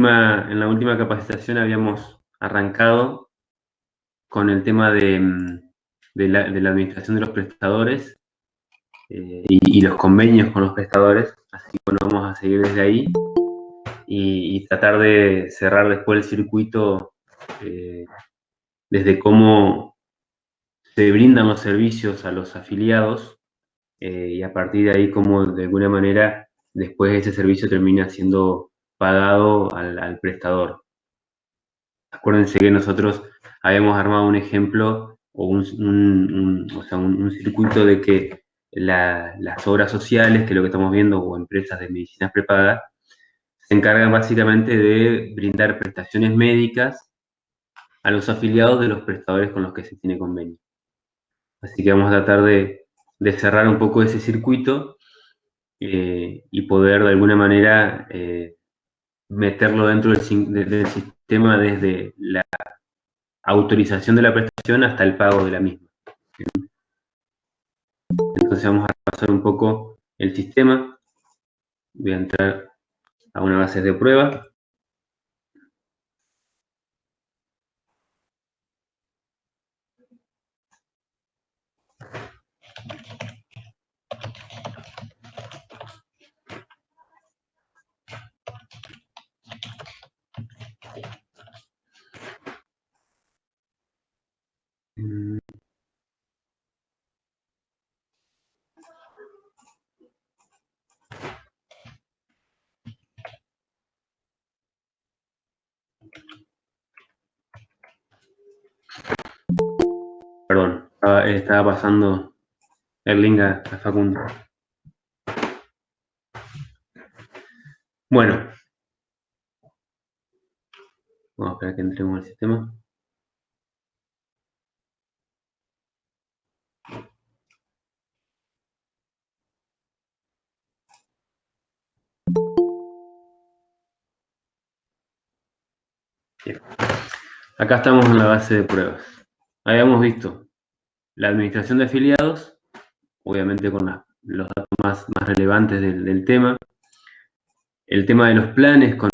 En la última capacitación habíamos arrancado con el tema de la administración de los prestadores y los convenios con los prestadores, así que bueno, vamos a seguir desde ahí y tratar de cerrar después el circuito desde cómo se brindan los servicios a los afiliados y a partir de ahí cómo de alguna manera después ese servicio termina siendo pagado al prestador. Acuérdense que nosotros habíamos armado un ejemplo o un circuito de que las obras sociales, que es lo que estamos viendo, o empresas de medicinas prepagas, se encargan básicamente de brindar prestaciones médicas a los afiliados de los prestadores con los que se tiene convenio. Así que vamos a tratar de cerrar un poco ese circuito y poder de alguna manera meterlo dentro del sistema desde la autorización de la prestación hasta el pago de la misma. Entonces vamos a pasar un poco el sistema. Voy a entrar a una base de prueba. Perdón, estaba pasando el link a Facundo. Bueno, vamos a esperar que entremos al sistema. Bien. Acá estamos en la base de pruebas. Habíamos visto la administración de afiliados, obviamente con los datos más relevantes del tema. El tema de los planes con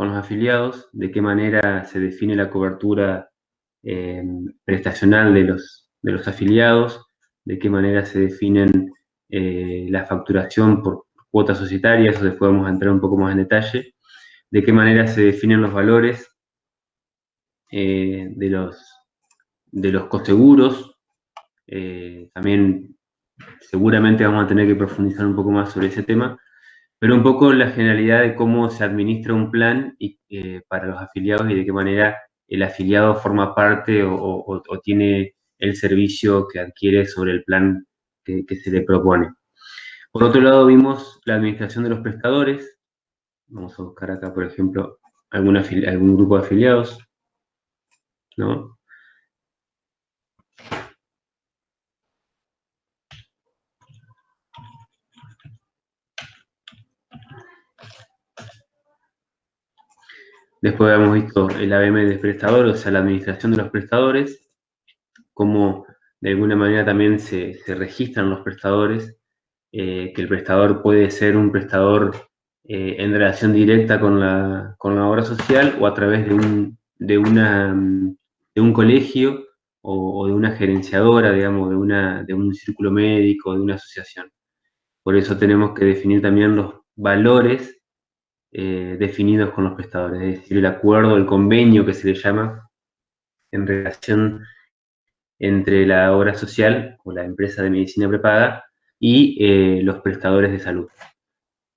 los afiliados, de qué manera se define la cobertura prestacional de los afiliados, de qué manera se definen la facturación por cuotas societarias, eso después vamos a entrar un poco más en detalle, de qué manera se definen los valores de los coseguros, también seguramente vamos a tener que profundizar un poco más sobre ese tema, pero un poco la generalidad de cómo se administra un plan para los afiliados y de qué manera el afiliado forma parte o tiene el servicio que adquiere sobre el plan que se le propone. Por otro lado, vimos la administración de los prestadores. Vamos a buscar acá, por ejemplo, algún grupo de afiliados, ¿no? Después habíamos visto el ABM de prestador, o sea, la administración de los prestadores, cómo de alguna manera también se registran los prestadores, que el prestador puede ser un prestador en relación directa con la obra social o a través de un colegio o de una gerenciadora, digamos, de un círculo médico, de una asociación. Por eso tenemos que definir también los valores definidos con los prestadores, es decir, el acuerdo, el convenio que se le llama en relación entre la obra social o la empresa de medicina prepaga y los prestadores de salud.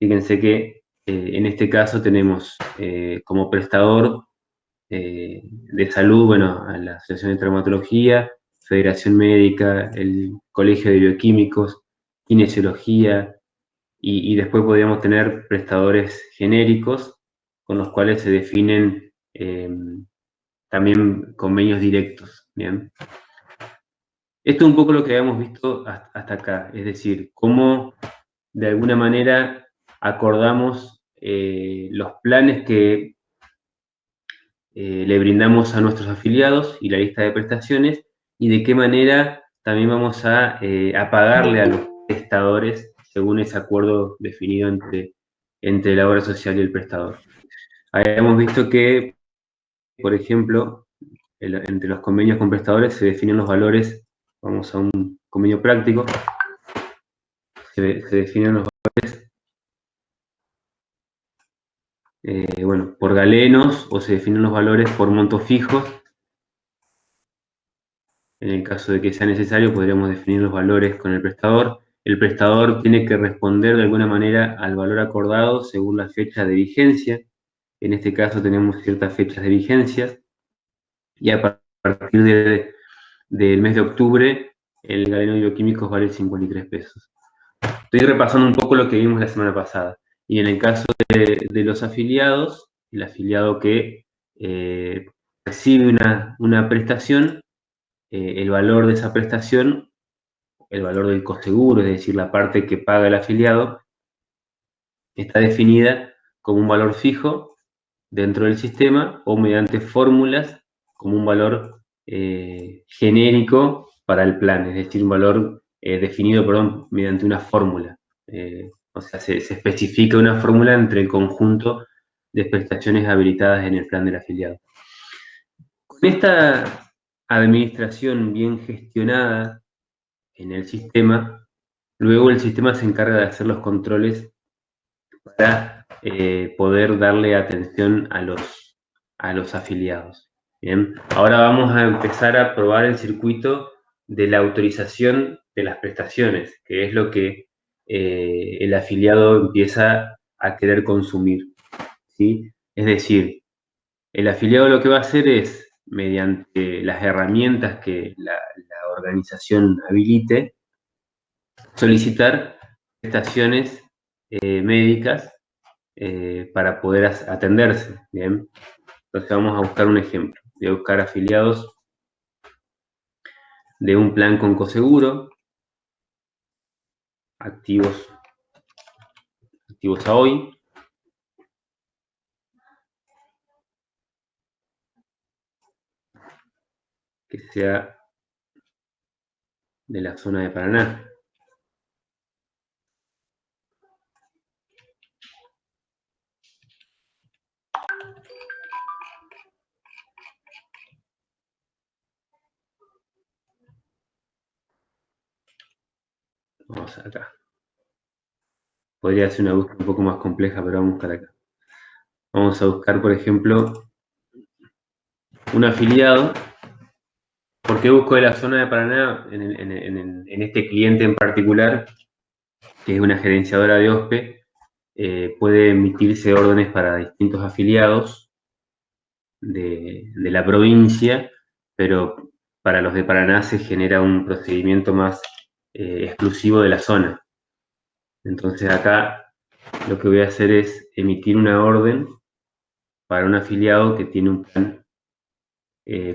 Fíjense que en este caso tenemos como prestador de salud, bueno, a la Asociación de Traumatología, Federación Médica, el Colegio de Bioquímicos, Kinesiología, y después podríamos tener prestadores genéricos con los cuales se definen también convenios directos, ¿bien? Esto es un poco lo que habíamos visto hasta acá, es decir, cómo de alguna manera acordamos los planes que le brindamos a nuestros afiliados y la lista de prestaciones y de qué manera también vamos a pagarle a los prestadores según ese acuerdo definido entre la obra social y el prestador. Habíamos visto que, por ejemplo, entre los convenios con prestadores se definen los valores, vamos a un convenio práctico, se definen los valores, bueno, por galenos o se definen los valores por montos fijos. En el caso de que sea necesario, podríamos definir los valores con el prestador. El prestador tiene que responder de alguna manera al valor acordado según la fecha de vigencia. En este caso tenemos ciertas fechas de vigencia. Y a partir del mes de octubre, el galeno de bioquímicos vale 53 pesos. Estoy repasando un poco lo que vimos la semana pasada. Y en el caso de los afiliados, el afiliado que recibe una prestación, el valor de esa prestación, el valor del coseguro, es decir, la parte que paga el afiliado, está definida como un valor fijo dentro del sistema o mediante fórmulas como un valor genérico para el plan, es decir, un valor definido, perdón, mediante una fórmula. O sea, se especifica una fórmula entre el conjunto de prestaciones habilitadas en el plan del afiliado. Con esta administración bien gestionada en el sistema, luego el sistema se encarga de hacer los controles para poder darle atención a los afiliados. Bien, ahora vamos a empezar a probar el circuito de la autorización de las prestaciones, que es lo que el afiliado empieza a querer consumir, ¿sí? Es decir, el afiliado lo que va a hacer es, mediante las herramientas que la organización habilite, solicitar prestaciones médicas para poder atenderse, ¿bien? Entonces vamos a buscar un ejemplo. Voy a buscar afiliados de un plan con coseguro, activos a hoy. Que sea de la zona de Paraná. Vamos acá. Podría ser una búsqueda un poco más compleja, pero vamos a buscar acá. Vamos a buscar, por ejemplo, un afiliado. ¿Por qué busco de la zona de Paraná en este cliente en particular, que es una gerenciadora de OSPE? Puede emitirse órdenes para distintos afiliados de la provincia, pero para los de Paraná se genera un procedimiento más exclusivo de la zona. Entonces acá lo que voy a hacer es emitir una orden para un afiliado que tiene un plan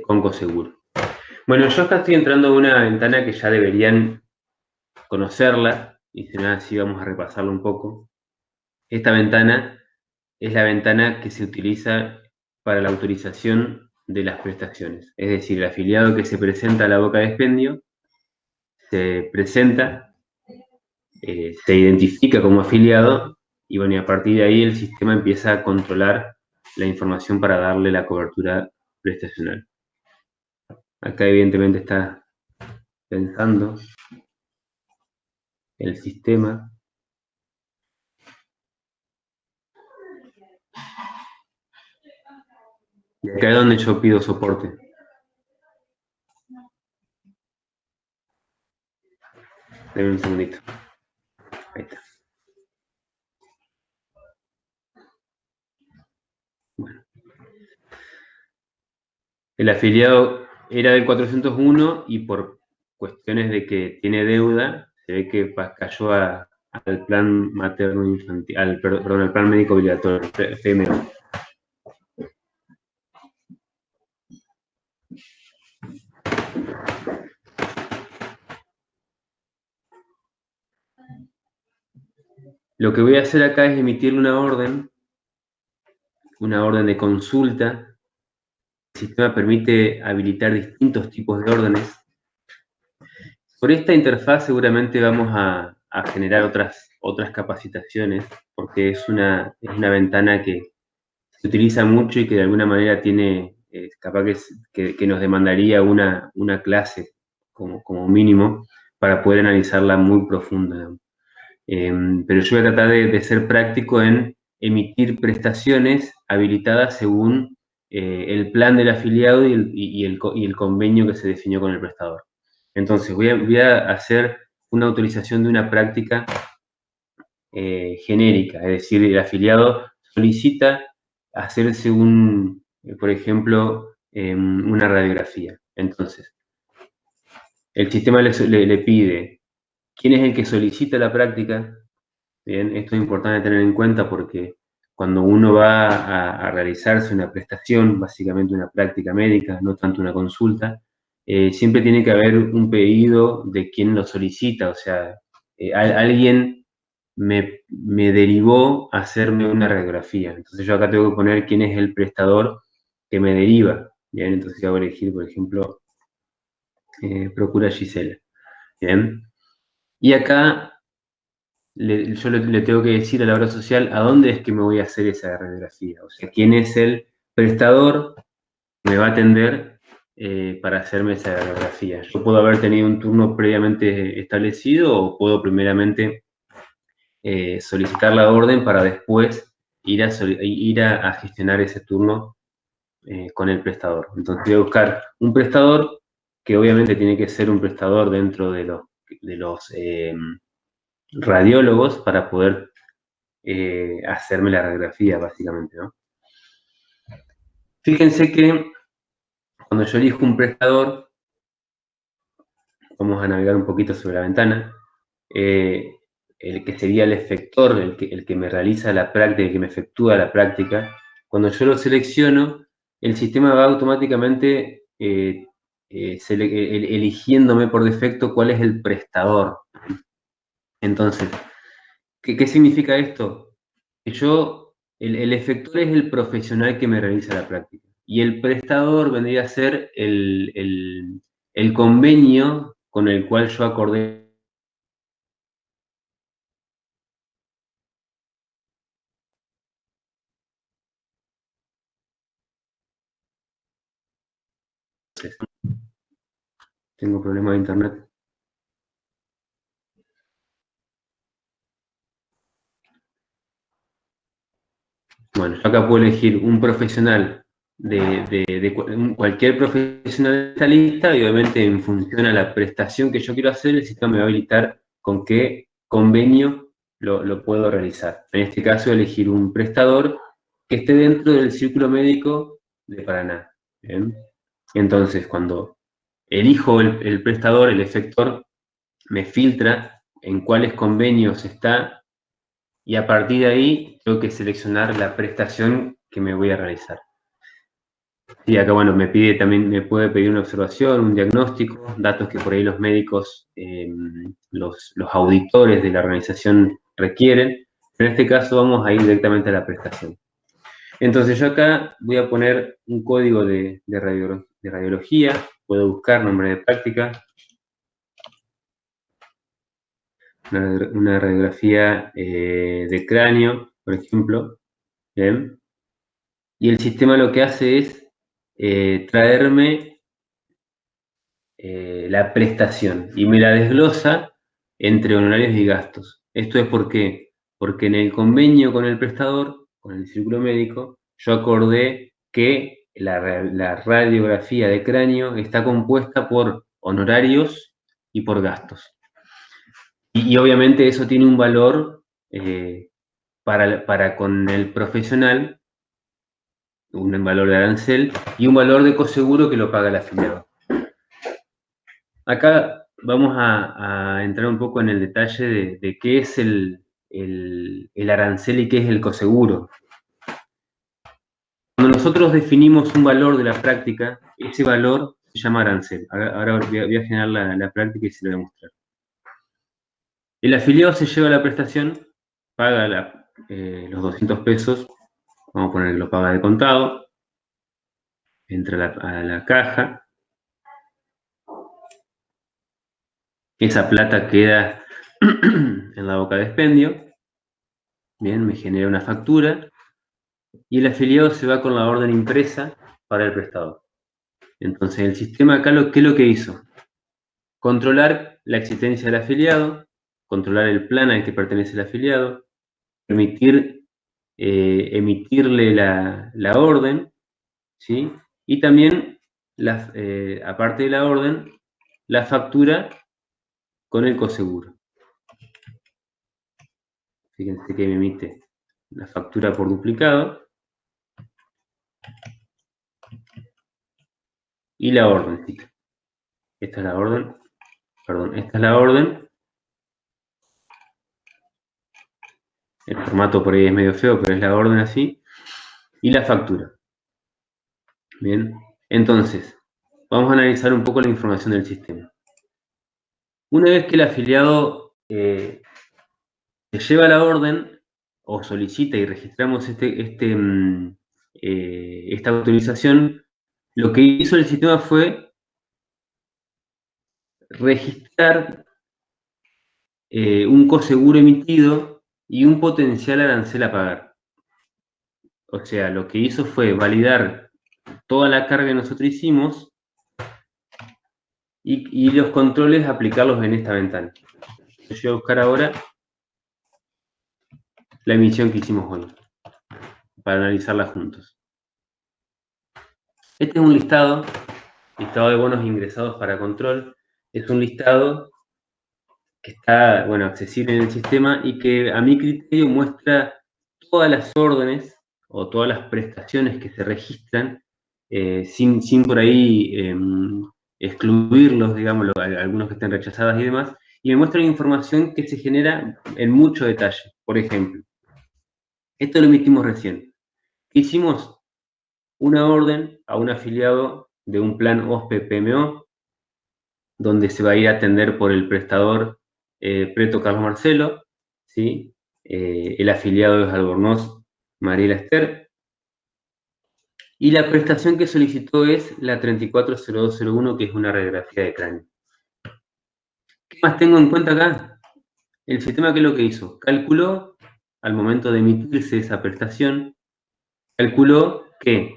con coseguro. Bueno, yo acá estoy entrando a una ventana que ya deberían conocerla, y si no así vamos a repasarla un poco. Esta ventana es la ventana que se utiliza para la autorización de las prestaciones. Es decir, el afiliado que se presenta a la boca de expendio se presenta, se identifica como afiliado y bueno, y a partir de ahí el sistema empieza a controlar la información para darle la cobertura prestacional. Acá evidentemente está pensando el sistema. Y acá es donde yo pido soporte. Denme un segundito. Ahí está. Bueno. El afiliado era del 401 y por cuestiones de que tiene deuda, se ve que cayó al plan materno infantil, al plan médico obligatorio, PMO. Lo que voy a hacer acá es emitirle una orden de consulta. El sistema permite habilitar distintos tipos de órdenes. Por esta interfaz seguramente vamos a generar otras capacitaciones, porque es una ventana que se utiliza mucho y que de alguna manera tiene, capaz que nos demandaría una clase como mínimo para poder analizarla muy profunda. Pero yo voy a tratar de ser práctico en emitir prestaciones habilitadas según el plan del afiliado y el convenio que se definió con el prestador. Entonces, voy a hacer una autorización de una práctica genérica, es decir, el afiliado solicita hacerse por ejemplo, una radiografía. Entonces, el sistema le pide quién es el que solicita la práctica. Bien, esto es importante tener en cuenta porque cuando uno va a realizarse una prestación, básicamente una práctica médica, no tanto una consulta, siempre tiene que haber un pedido de quien lo solicita, o sea, alguien me derivó a hacerme una radiografía. Entonces yo acá tengo que poner quién es el prestador que me deriva. Bien, entonces yo voy a elegir, por ejemplo, Procura Gisela. Bien. Y acá yo le tengo que decir a la obra social a dónde es que me voy a hacer esa radiografía. O sea, quién es el prestador que me va a atender para hacerme esa radiografía. Yo puedo haber tenido un turno previamente establecido o puedo primeramente solicitar la orden para después ir a gestionar ese turno con el prestador. Entonces voy a buscar un prestador que obviamente tiene que ser un prestador dentro de los radiólogos para poder hacerme la radiografía, básicamente, ¿no? Fíjense que cuando yo elijo un prestador, vamos a navegar un poquito sobre la ventana, el que sería el efector, el que me realiza la práctica, el que me efectúa la práctica, cuando yo lo selecciono, el sistema va automáticamente eligiéndome por defecto cuál es el prestador. Entonces, ¿qué significa esto? Que el efector es el profesional que me realiza la práctica y el prestador vendría a ser el convenio con el cual yo acordé. Tengo problemas de internet. Bueno, yo acá puedo elegir un profesional cualquier profesional de esta lista y obviamente en función a la prestación que yo quiero hacer, el sistema me va a habilitar con qué convenio lo puedo realizar. En este caso, elegir un prestador que esté dentro del círculo médico de Paraná. ¿Bien? Entonces, cuando elijo el prestador, el efector me filtra en cuáles convenios está y a partir de ahí tengo que seleccionar la prestación que me voy a realizar. Y acá, bueno, me puede pedir una observación, un diagnóstico, datos que por ahí los médicos, los auditores de la organización requieren. En este caso vamos a ir directamente a la prestación. Entonces yo acá voy a poner un código de radiología, puedo buscar nombre de práctica, una radiografía de cráneo, por ejemplo. Bien. Y el sistema lo que hace es traerme la prestación y me la desglosa entre honorarios y gastos. ¿Esto es por qué? Porque en el convenio con el prestador, con el círculo médico, yo acordé que la radiografía de cráneo está compuesta por honorarios y por gastos. Y obviamente eso tiene un valor para con el profesional, un valor de arancel y un valor de coseguro que lo paga el afiliado. Acá vamos a entrar un poco en el detalle de qué es el arancel y qué es el coseguro. Cuando nosotros definimos un valor de la práctica, ese valor se llama arancel. Ahora voy a generar la práctica y se lo voy a mostrar. El afiliado se lleva la prestación, paga los 200 pesos, vamos a poner que lo paga de contado, entra a la caja, esa plata queda en la boca de expendio, bien, me genera una factura, y el afiliado se va con la orden impresa para el prestador. Entonces, el sistema acá, ¿qué es lo que hizo? Controlar la existencia del afiliado, controlar el plan al que pertenece el afiliado, permitir emitirle la orden, ¿sí? Y también, aparte de la orden, la factura con el coseguro. Fíjense que me emite la factura por duplicado y la orden. Esta es la orden, perdón, esta es la orden. El formato por ahí es medio feo, pero es la orden así. Y la factura. Bien, entonces, vamos a analizar un poco la información del sistema. Una vez que el afiliado se lleva la orden o solicita y registramos esta autorización, lo que hizo el sistema fue registrar un coseguro emitido y un potencial arancel a pagar. O sea, lo que hizo fue validar toda la carga que nosotros hicimos y los controles aplicarlos en esta ventana. Yo voy a buscar ahora la emisión que hicimos hoy para analizarla juntos. Este es un listado de bonos ingresados para control. Es un listado que está, bueno, accesible en el sistema y que a mi criterio muestra todas las órdenes o todas las prestaciones que se registran sin por ahí excluirlos, digamos, algunos que estén rechazadas y demás, y me muestra información que se genera en mucho detalle. Por ejemplo, esto lo emitimos recién. Hicimos una orden a un afiliado de un plan OSPE-PMO, donde se va a ir a atender por el prestador Preto Carlos Marcelo, ¿sí? El afiliado es Albornoz Mariela Esther, y la prestación que solicitó es la 340201, que es una radiografía de cráneo. ¿Qué más tengo en cuenta acá? El sistema, ¿qué es lo que hizo? Calculó, al momento de emitirse esa prestación, calculó que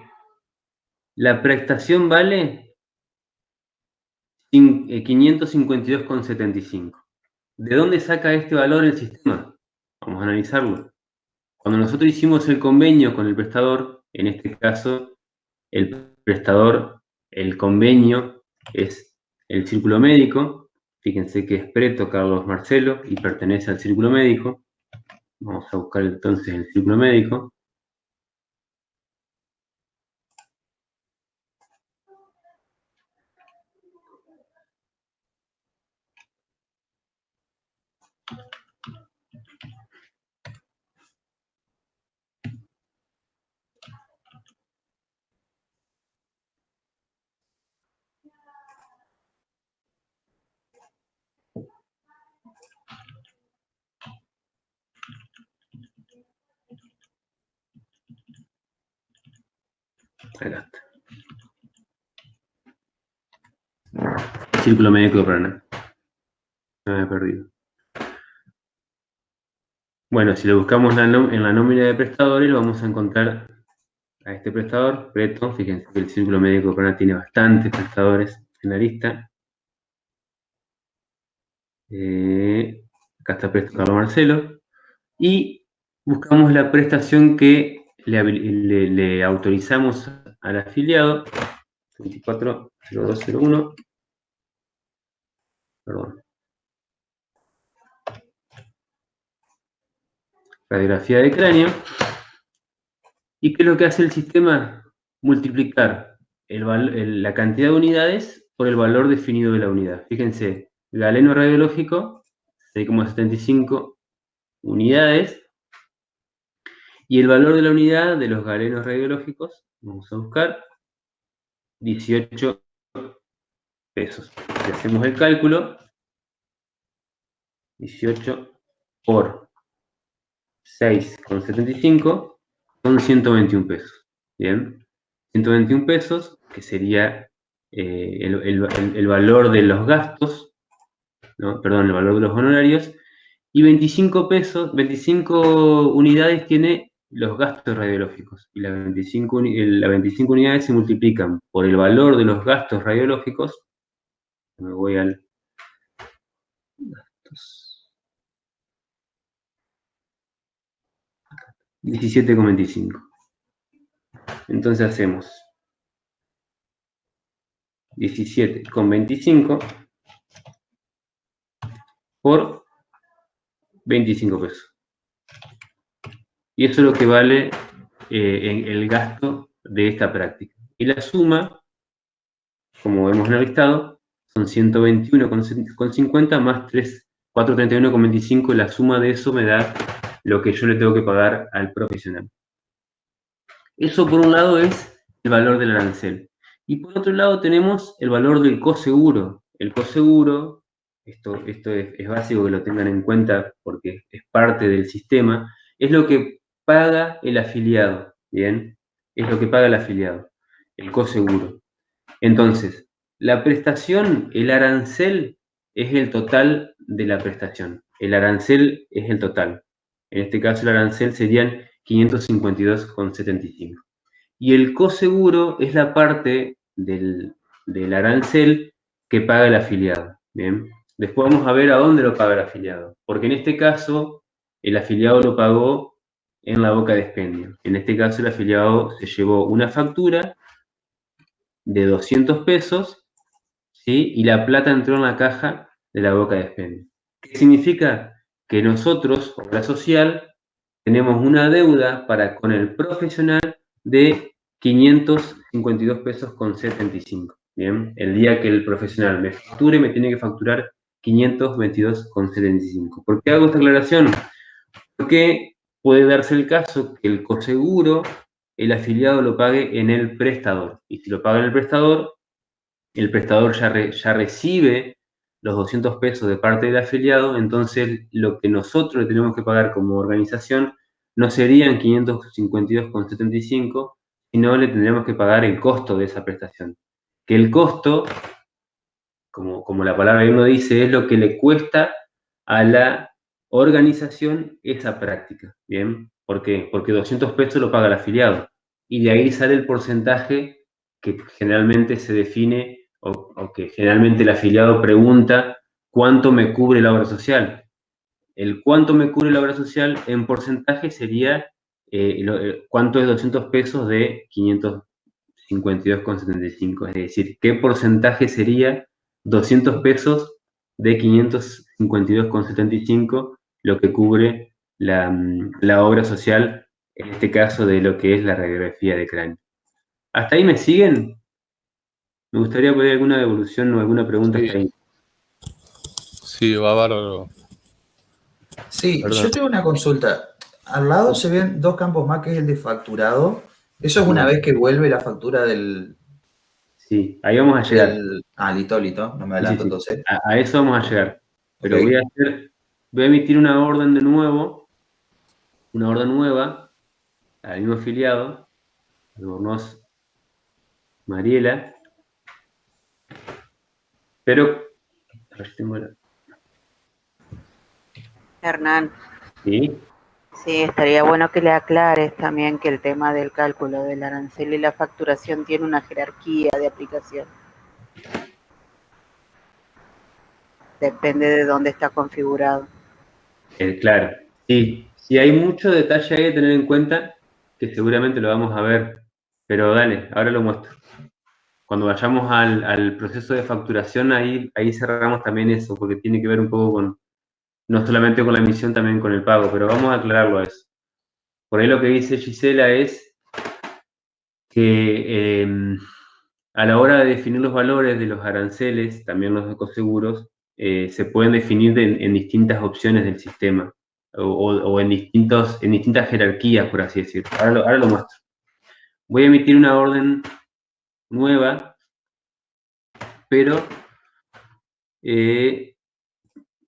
la prestación vale 552,75. ¿De dónde saca este valor el sistema? Vamos a analizarlo. Cuando nosotros hicimos el convenio con el prestador, en este caso, el prestador, el convenio es el Círculo Médico. Fíjense que es Preto Carlos Marcelo y pertenece al Círculo Médico. Vamos a buscar entonces el Círculo Médico. Acá está. Círculo Médico de Paraná. No me he perdido. Bueno, si lo buscamos en la nómina de prestadores, lo vamos a encontrar a este prestador, Preto. Fíjense que el Círculo Médico de Paraná tiene bastantes prestadores en la lista. Acá está Preto Carlos Marcelo. Y buscamos la prestación que le autorizamos al afiliado, 340201. Perdón. Radiografía de cráneo. ¿Y qué es lo que hace el sistema? Multiplicar la cantidad de unidades por el valor definido de la unidad. Fíjense, galeno radiológico, 6,75 unidades. Y el valor de la unidad de los galenos radiológicos, vamos a buscar, 18 pesos. Si hacemos el cálculo, 18 por 6,75 son 121 pesos. Bien, 121 pesos, que sería el valor de los gastos, ¿no? Perdón, el valor de los honorarios, y 25 pesos, 25 unidades tiene los gastos radiológicos. Y las 25 unidades se multiplican por el valor de los gastos radiológicos. Me voy al... 17,25. Entonces hacemos 17,25 por 25 pesos. Y eso es lo que vale en el gasto de esta práctica. Y la suma, como vemos en el listado, son 121,50 más 431,25. La suma de eso me da lo que yo le tengo que pagar al profesional. Eso por un lado es el valor del arancel. Y por otro lado tenemos el valor del coseguro. El coseguro, esto es básico que lo tengan en cuenta porque es parte del sistema, es lo que paga el afiliado, ¿bien? Es lo que paga el afiliado, el coseguro. Entonces, la prestación, el arancel, es el total de la prestación. El arancel es el total. En este caso, el arancel serían 552,75. Y el coseguro es la parte del arancel que paga el afiliado. ¿Bien? Después vamos a ver a dónde lo paga el afiliado. Porque en este caso, el afiliado lo pagó en la boca de expendio. En este caso, el afiliado se llevó una factura de 200 pesos, ¿sí? Y la plata entró en la caja de la boca de expendio. ¿Qué significa? Que nosotros, Obra Social, tenemos una deuda con el profesional de 552 pesos con 75. Bien, el día que el profesional me facture, me tiene que facturar 522,75. ¿Por qué hago esta aclaración? Porque puede darse el caso que el coseguro, el afiliado lo pague en el prestador. Y si lo paga en el prestador ya recibe los 200 pesos de parte del afiliado, entonces lo que nosotros le tenemos que pagar como organización no serían 552,75, sino le tendríamos que pagar el costo de esa prestación. Que el costo, como la palabra bien lo dice, es lo que le cuesta a la organización esa práctica. ¿Bien? ¿Por qué? Porque 200 pesos lo paga el afiliado. Y de ahí sale el porcentaje que generalmente se define o que generalmente el afiliado pregunta cuánto me cubre la obra social. El cuánto me cubre la obra social en porcentaje sería cuánto es 200 pesos de 552,75. Es decir, qué porcentaje sería 200 pesos de 552,75 lo que cubre la obra social, en este caso de lo que es la radiografía de cráneo. ¿Hasta ahí me siguen? Me gustaría poner alguna devolución o alguna pregunta hasta ahí. Sí, va bárbaro. Sí, yo tengo una consulta. Al lado se ven dos campos más, que es el de facturado. Eso es una vez que vuelve la factura del... Sí, ahí vamos a llegar. Listo, no me adelanto entonces. A eso vamos a llegar. Pero Ok. voy a emitir una orden de nuevo, una orden nueva al mismo afiliado, Albornoz Mariela, pero a ver si tengo Hernán, ¿sí? sí, estaría bueno que le aclares también que el tema del cálculo del arancel y la facturación tiene una jerarquía de aplicación. Depende de dónde está configurado. Claro, sí, hay mucho detalle ahí de tener en cuenta que seguramente lo vamos a ver, pero dale, ahora lo muestro. Cuando vayamos al proceso de facturación, ahí cerramos también eso, porque tiene que ver un poco con, no solamente con la emisión, también con el pago, pero vamos a aclararlo a eso. Por ahí lo que dice Gisela es que a la hora de definir los valores de los aranceles, también los ecoseguros, se pueden definir en distintas opciones del sistema o en distintas jerarquías, por así decirlo. Ahora lo muestro. Voy a emitir una orden nueva, pero que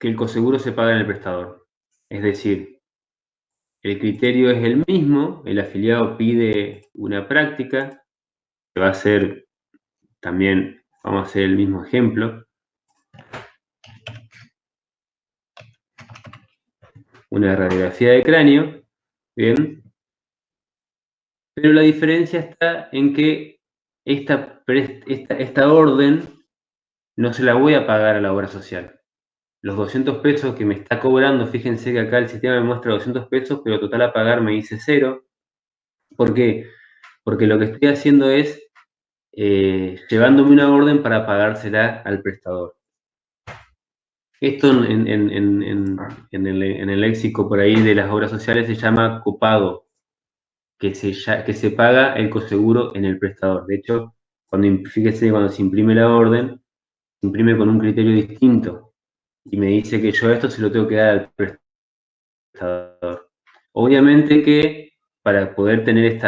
el coseguro se paga en el prestador. Es decir, el criterio es el mismo, el afiliado pide una práctica, que va a ser también, vamos a hacer el mismo ejemplo, una radiografía de cráneo, bien, Pero la diferencia está en que esta orden no se la voy a pagar a la obra social. Los 200 pesos que me está cobrando, fíjense que acá el sistema me muestra 200 pesos, pero total a pagar me dice 0. ¿Por qué? Porque lo que estoy haciendo es llevándome una orden para pagársela al prestador. Esto en el léxico por ahí de las obras sociales se llama copago, que se paga el coseguro en el prestador. De hecho, fíjese, cuando se imprime la orden, se imprime con un criterio distinto y me dice que yo esto se lo tengo que dar al prestador. Obviamente que para poder tener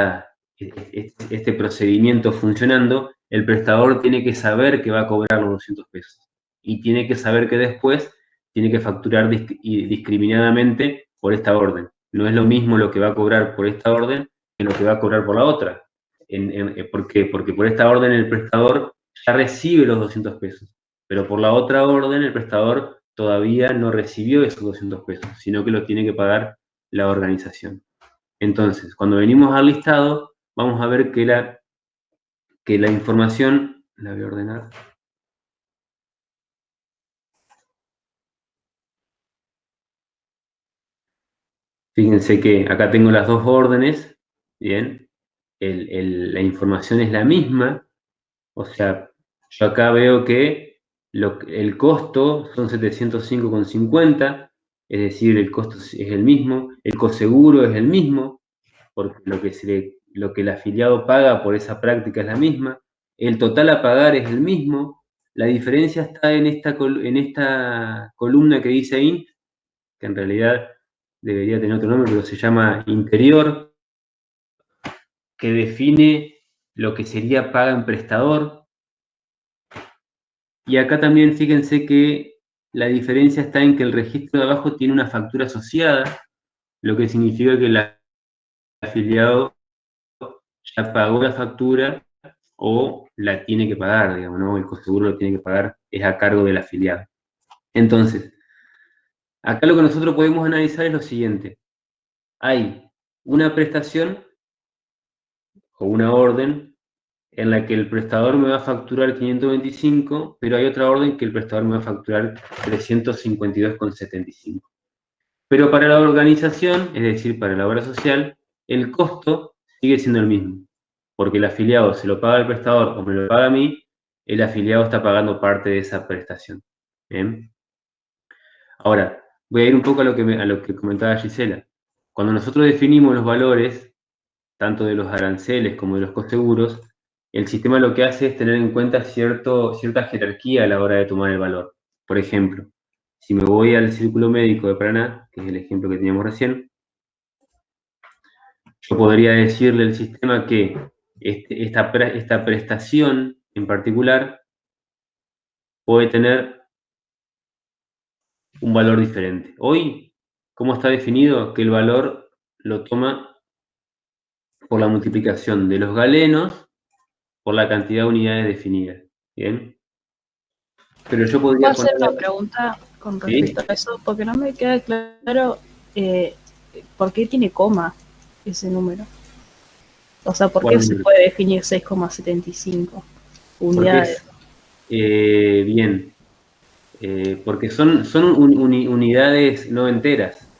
este procedimiento funcionando, el prestador tiene que saber que va a cobrar los 200 pesos y tiene que saber que después tiene que facturar discriminadamente por esta orden. No es lo mismo lo que va a cobrar por esta orden que lo que va a cobrar por la otra. ¿Por qué? Porque por esta orden el prestador ya recibe los 200 pesos, pero por la otra orden el prestador todavía no recibió esos 200 pesos, sino que lo tiene que pagar la organización. Entonces, cuando venimos al listado, vamos a ver que la información, la voy a ordenar. Fíjense que acá tengo las dos órdenes, bien, la información es la misma, o sea, yo acá veo que el costo son 705,50, es decir, el costo es el mismo, el coseguro es el mismo, porque lo que el afiliado paga por esa práctica es la misma, el total a pagar es el mismo, la diferencia está en esta columna que dice INT, que en realidad debería tener otro nombre, pero se llama interior, que define lo que sería paga en prestador. Y acá también fíjense que la diferencia está en que el registro de abajo tiene una factura asociada, lo que significa que el afiliado ya pagó la factura o la tiene que pagar, digamos, ¿no? El coseguro lo tiene que pagar, es a cargo del afiliado. Entonces, acá lo que nosotros podemos analizar es lo siguiente. Hay una prestación o una orden en la que el prestador me va a facturar 525, pero hay otra orden que el prestador me va a facturar 352,75. Pero para la organización, es decir, para la obra social, el costo sigue siendo el mismo, porque el afiliado se lo paga al prestador o me lo paga a mí, el afiliado está pagando parte de esa prestación. ¿Bien? Ahora, voy a ir un poco a lo que comentaba Gisela. Cuando nosotros definimos los valores, tanto de los aranceles como de los coseguros, el sistema lo que hace es tener en cuenta cierta jerarquía a la hora de tomar el valor. Por ejemplo, si me voy al círculo médico de Paraná, que es el ejemplo que teníamos recién, yo podría decirle al sistema que esta prestación en particular puede tener un valor diferente. Hoy, ¿cómo está definido? Que el valor lo toma por la multiplicación de los galenos por la cantidad de unidades definidas. ¿Bien? Pero yo podría ¿Puedo hacer poner... una pregunta con respecto a eso? Porque no me queda claro por qué tiene coma ese número. O sea, ¿por qué se puede definir 6,75 unidades? Bien. Porque son unidades no enteras.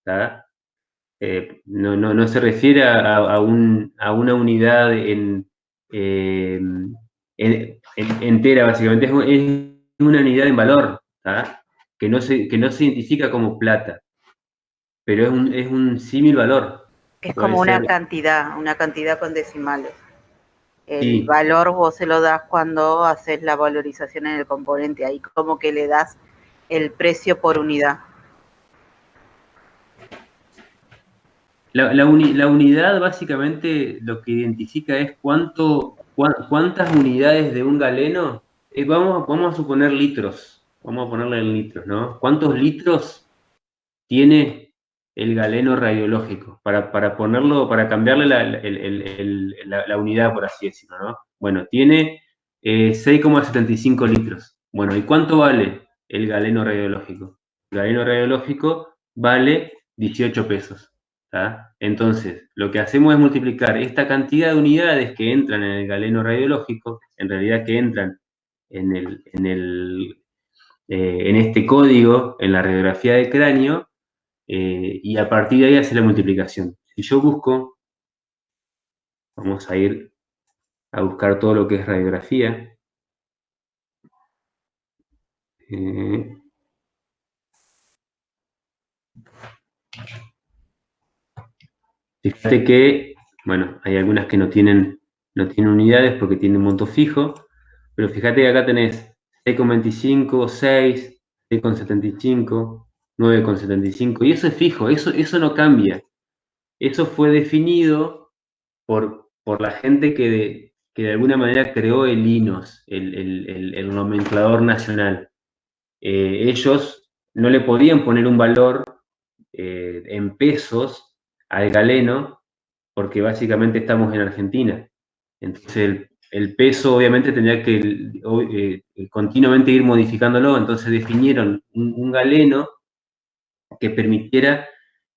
¿Tá? No se refiere a una unidad entera, básicamente. Es una unidad en valor, ¿tá? Que no se identifica como plata, pero es un símil valor. Es como una cantidad con decimales. El Sí. valor vos se lo das cuando haces la valorización en el componente, ahí como que le das el precio por unidad. La unidad básicamente lo que identifica es cuántas unidades de un galeno, vamos a suponer litros, vamos a ponerle en litros, ¿no? ¿Cuántos litros tiene el galeno radiológico? Para cambiarle la unidad, por así decirlo, ¿no? Bueno, tiene 6,75 litros. Bueno, ¿y cuánto vale el galeno radiológico? El galeno radiológico vale 18 pesos. ¿tá? Entonces, lo que hacemos es multiplicar esta cantidad de unidades que entran en el galeno radiológico, en realidad que entran en este código, en la radiografía del cráneo, y a partir de ahí hacer la multiplicación. Si yo busco, vamos a ir a buscar todo lo que es radiografía. Fíjate que, bueno, hay algunas que no tienen unidades porque tienen monto fijo, pero fíjate que acá tenés 6,25, 6, 6,75, 9,75, y eso es fijo, eso no cambia. Eso fue definido por la gente que de alguna manera creó el INOS, el nomenclador nacional. Ellos no le podían poner un valor en pesos al galeno, porque básicamente estamos en Argentina. Entonces el peso obviamente tendría que continuamente ir modificándolo, entonces definieron un galeno que permitiera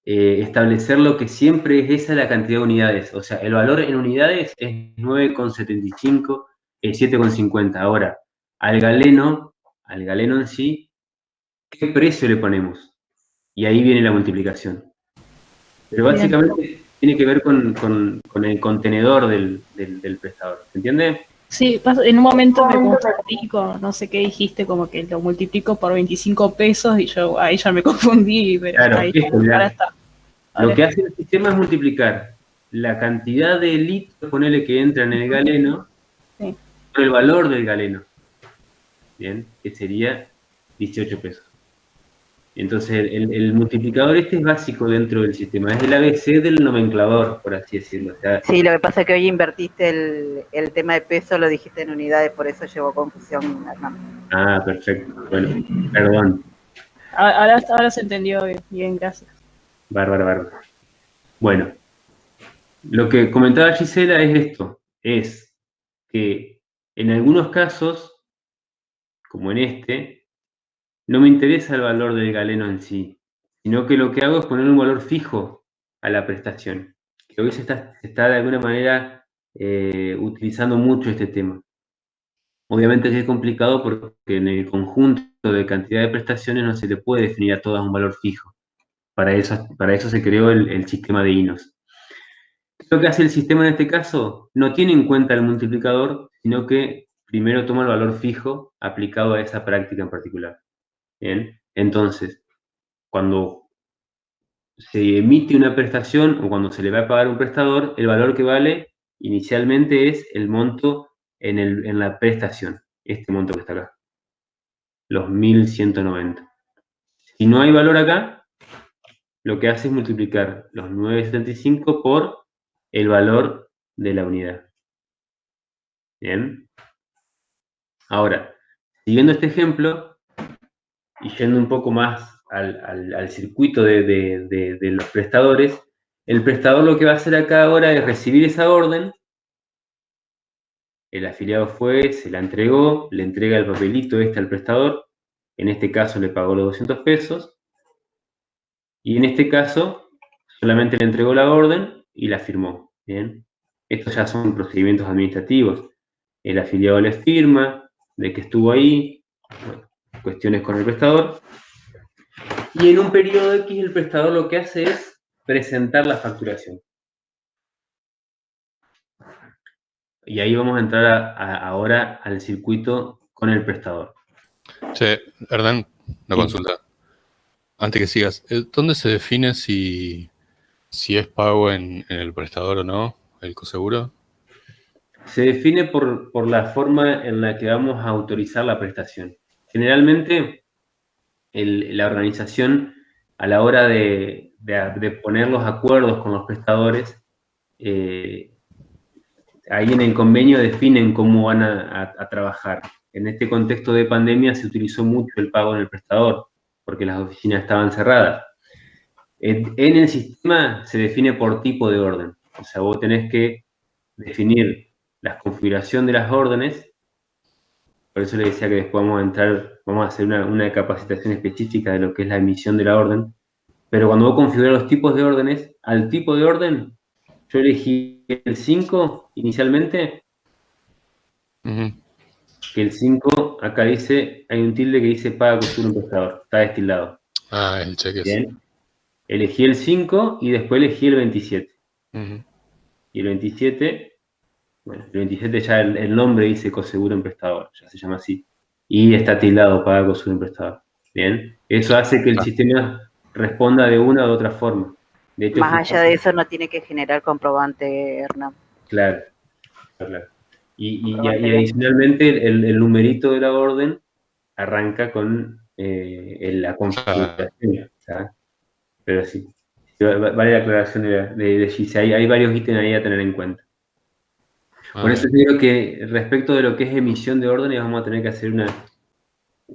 establecer lo que siempre es esa la cantidad de unidades. O sea, el valor en unidades es 9,75, 7,50. Ahora, al galeno en sí, ¿qué precio le ponemos? Y ahí viene la multiplicación. Pero básicamente tiene que ver con el contenedor del prestador. ¿Se entiende? Sí, en un momento me confundí con, no sé qué dijiste, como que lo multiplico por 25 pesos y yo ahí ya me confundí, pero claro, ahí ahora está. Lo que hace el sistema es multiplicar la cantidad de litros, ponele que entra en el galeno, sí, por el valor del galeno. Bien, que sería 18 pesos. Entonces, el multiplicador este es básico dentro del sistema, es el ABC del nomenclador, por así decirlo. O sea, Sí, lo que pasa es que hoy invertiste el tema de peso, lo dijiste en unidades, por eso llevó confusión, Hernán. Ah, perfecto. Bueno, perdón. Ahora se entendió bien, gracias. Bárbaro. Bueno, lo que comentaba Gisela es esto, es que en algunos casos, como en este, no me interesa el valor del galeno en sí, sino que lo que hago es poner un valor fijo a la prestación. Que hoy se está de alguna manera utilizando mucho este tema. Obviamente es complicado porque en el conjunto de cantidad de prestaciones no se le puede definir a todas un valor fijo. Para eso se creó el sistema de INOS. Lo que hace el sistema en este caso no tiene en cuenta el multiplicador, sino que primero toma el valor fijo aplicado a esa práctica en particular. Bien, entonces, cuando se emite una prestación o cuando se le va a pagar a un prestador, el valor que vale inicialmente es el monto en la prestación, este monto que está acá, los 1.190. Si no hay valor acá, lo que hace es multiplicar los 9,75 por el valor de la unidad. Bien. Ahora, siguiendo este ejemplo y yendo un poco más al circuito de los prestadores, el prestador lo que va a hacer acá ahora es recibir esa orden, el afiliado fue, se la entregó, le entrega el papelito al prestador, en este caso le pagó los 200 pesos, y en este caso solamente le entregó la orden y la firmó. Bien. Estos ya son procedimientos administrativos. El afiliado le firma de que estuvo ahí, bueno, cuestiones con el prestador, y en un periodo X el prestador lo que hace es presentar la facturación. Y ahí vamos a entrar ahora al circuito con el prestador. Che, Hernán, una Sí. consulta. Antes que sigas, ¿dónde se define si es pago en el prestador o no, el coseguro? Se define por la forma en la que vamos a autorizar la prestación. Generalmente, la organización, a la hora de poner los acuerdos con los prestadores, ahí en el convenio definen cómo van a trabajar. En este contexto de pandemia se utilizó mucho el pago en el prestador, porque las oficinas estaban cerradas. En el sistema se define por tipo de orden. O sea, vos tenés que definir la configuración de las órdenes. Por eso le decía que después vamos a hacer una capacitación específica de lo que es la emisión de la orden. Pero cuando vos configuras los tipos de órdenes, al tipo de orden, yo elegí el 5 inicialmente, Ujú. que el 5 acá dice, hay un tilde que dice paga costura un prestador, está destildado. Ah, el cheque ese. Bien. Elegí el 5 y después elegí el 27. Ujú. Y el 27, bueno, el 27 ya el nombre dice coseguro en prestador, ya se llama así. Y está tildado paga coseguro en prestador. Bien. Eso hace que el sistema responda de una u otra forma. De hecho, Más allá de eso no tiene que generar comprobante, Hernán. claro, claro. Y Comprobante de- adicionalmente el numerito de la orden arranca con la configuración. ¿Sabes? Pero sí, vale la aclaración de Gise. Hay varios ítems ahí a tener en cuenta. Por eso Bien. digo que respecto de lo que es emisión de órdenes, vamos a tener que hacer